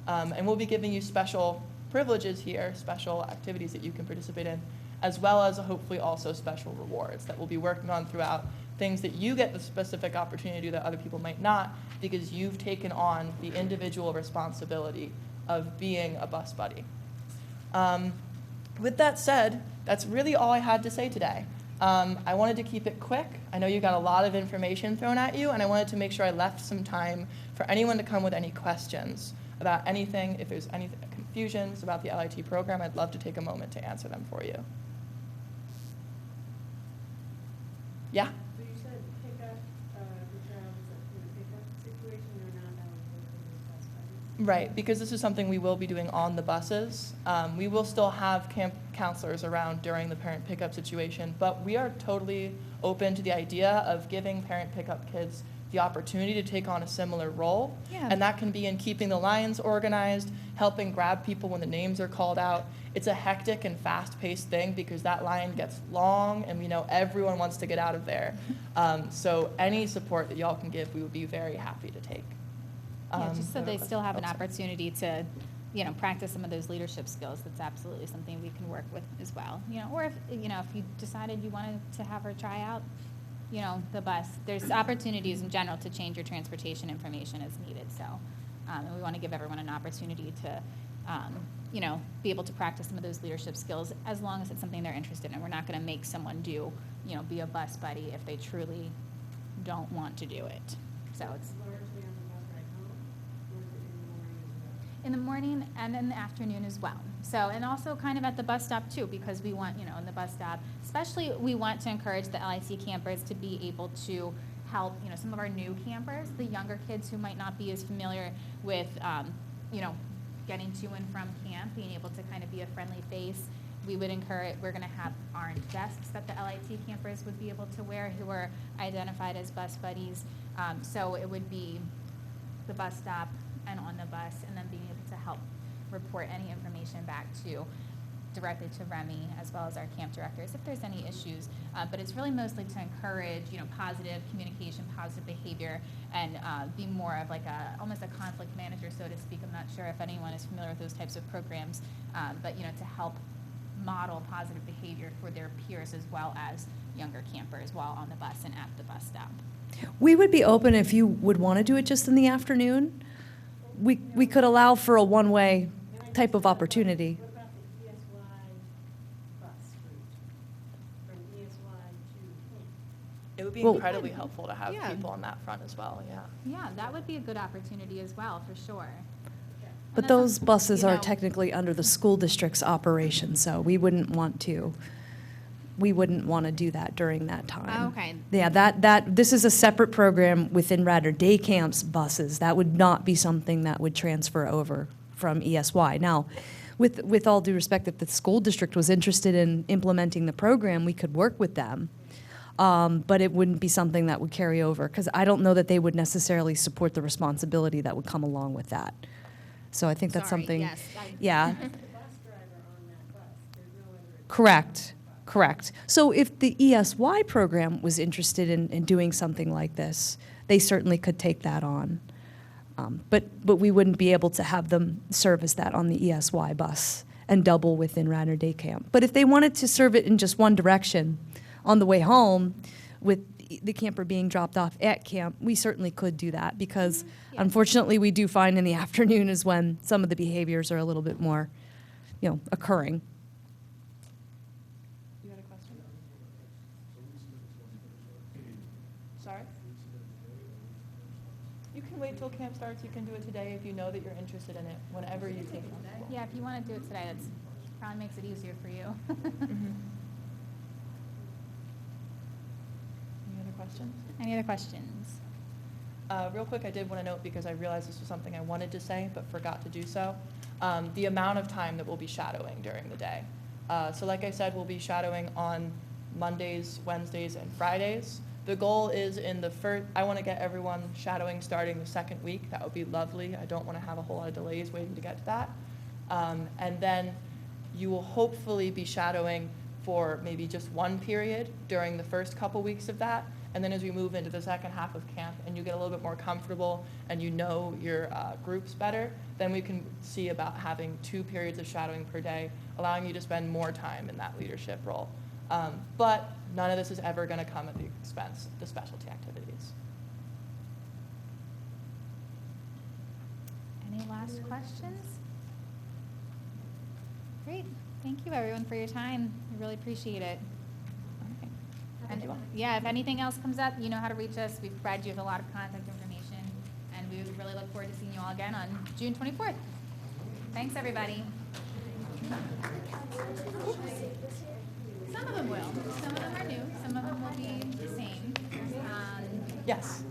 And we'll be giving you special privileges here, special activities that you can participate in, as well as hopefully also special rewards that we'll be working on throughout, things that you get the specific opportunity to do that other people might not, because you've taken on the individual responsibility of being a bus buddy. With that said, that's really all I had to say today. I wanted to keep it quick. I know you got a lot of information thrown at you, and I wanted to make sure I left some time for anyone to come with any questions about anything. If there's any confusions about the LIT program, I'd love to take a moment to answer them for you. Yeah? So you said pickup, the child is in a pickup situation, they're not eligible for those bus buddies? Right, because this is something we will be doing on the buses. We will still have camp counselors around during the parent pickup situation, but we are totally open to the idea of giving parent pickup kids the opportunity to take on a similar role. Yeah. And that can be in keeping the lines organized, helping grab people when the names are called out. It's a hectic and fast-paced thing because that line gets long and we know everyone wants to get out of there. So any support that y'all can give, we would be very happy to take. Yeah, just so they still have an Oh, sorry. opportunity to, practice some of those leadership skills. That's absolutely something we can work with as well. Or if you decided you wanted to have her try out, the bus. There's opportunities in general to change your transportation information as needed. So, and we want to give everyone an opportunity to, be able to practice some of those leadership skills as long as it's something they're interested in. We're not going to make someone do, be a bus buddy if they truly don't want to do it. So it's Largely on the bus ride home, or is it in the morning as well? in the morning and in the afternoon as well. So, and also kind of at the bus stop too, because we want, in the bus stop, especially we want to encourage the LIC campers to be able to help, some of our new campers, the younger kids who might not be as familiar with, getting to and from camp, being able to kind of be a friendly face. We're going to have orange vests that the LIT campers would be able to wear who are identified as bus buddies. So it would be the bus stop and on the bus, and then being able to help report any information back directly to Remy, as well as our camp directors if there's any issues. But it's really mostly to encourage, positive communication, positive behavior, and be more of like almost a conflict manager, so to speak. I'm not sure if anyone is familiar with those types of programs, but to help model positive behavior for their peers as well as younger campers while on the bus and at the bus stop. We would be open if you would want to do it just in the afternoon. We could allow for a one-way type of opportunity. What about the ESY bus route, from ESY to camp? It would be Well- incredibly helpful to have Yeah. people on that front as well, yeah. Yeah, that would be a good opportunity as well, for sure. But And that's those buses you are know- technically under the school district's operation, so we wouldn't want to do that during that time. Okay. Yeah, this is a separate program within Radnor Day Camp's buses. That would not be something that would transfer over from ESY. Now, with all due respect, if the school district was interested in implementing the program, we could work with them. But it wouldn't be something that would carry over, because I don't know that they would necessarily support the responsibility that would come along with that. So I think that's Sorry, something, yes, yeah, The bus driver on that bus, there's no other. correct, Correct. So if the ESY program was interested in doing something like this, they certainly could take that on. But we wouldn't be able to have them service that on the ESY bus and double within Radnor Day Camp. But if they wanted to serve it in just one direction on the way home with the camper being dropped off at camp, we certainly could do that because unfortunately we do find in the afternoon is when some of the behaviors are a little bit more, occurring. You had a question? Sorry? You can wait till camp starts. You can do it today if you know that you're interested in it, whenever you take it. Yeah, if you want to do it today, that probably makes it easier for you. Any other questions? Any other questions? Real quick, I did want to note, because I realized this was something I wanted to say but forgot to do so, the amount of time that we'll be shadowing during the day. So like I said, we'll be shadowing on Mondays, Wednesdays, and Fridays. The goal is I want to get everyone shadowing starting the second week. That would be lovely. I don't want to have a whole lot of delays waiting to get to that. And then you will hopefully be shadowing for maybe just one period during the first couple weeks of that. And then as we move into the second half of camp and you get a little bit more comfortable and you know your groups better, then we can see about having 2 periods of shadowing per day, allowing you to spend more time in that leadership role. But none of this is ever going to come at the expense of the specialty activities. Any last questions? Great. Thank you, everyone, for your time. We really appreciate it. And yeah, if anything else comes up, you know how to reach us. We've provided you with a lot of contact information, and we would really look forward to seeing you all again on June 24th. Thanks, everybody. Some of them will. Some of them are new. Some of them will be the same. Yes.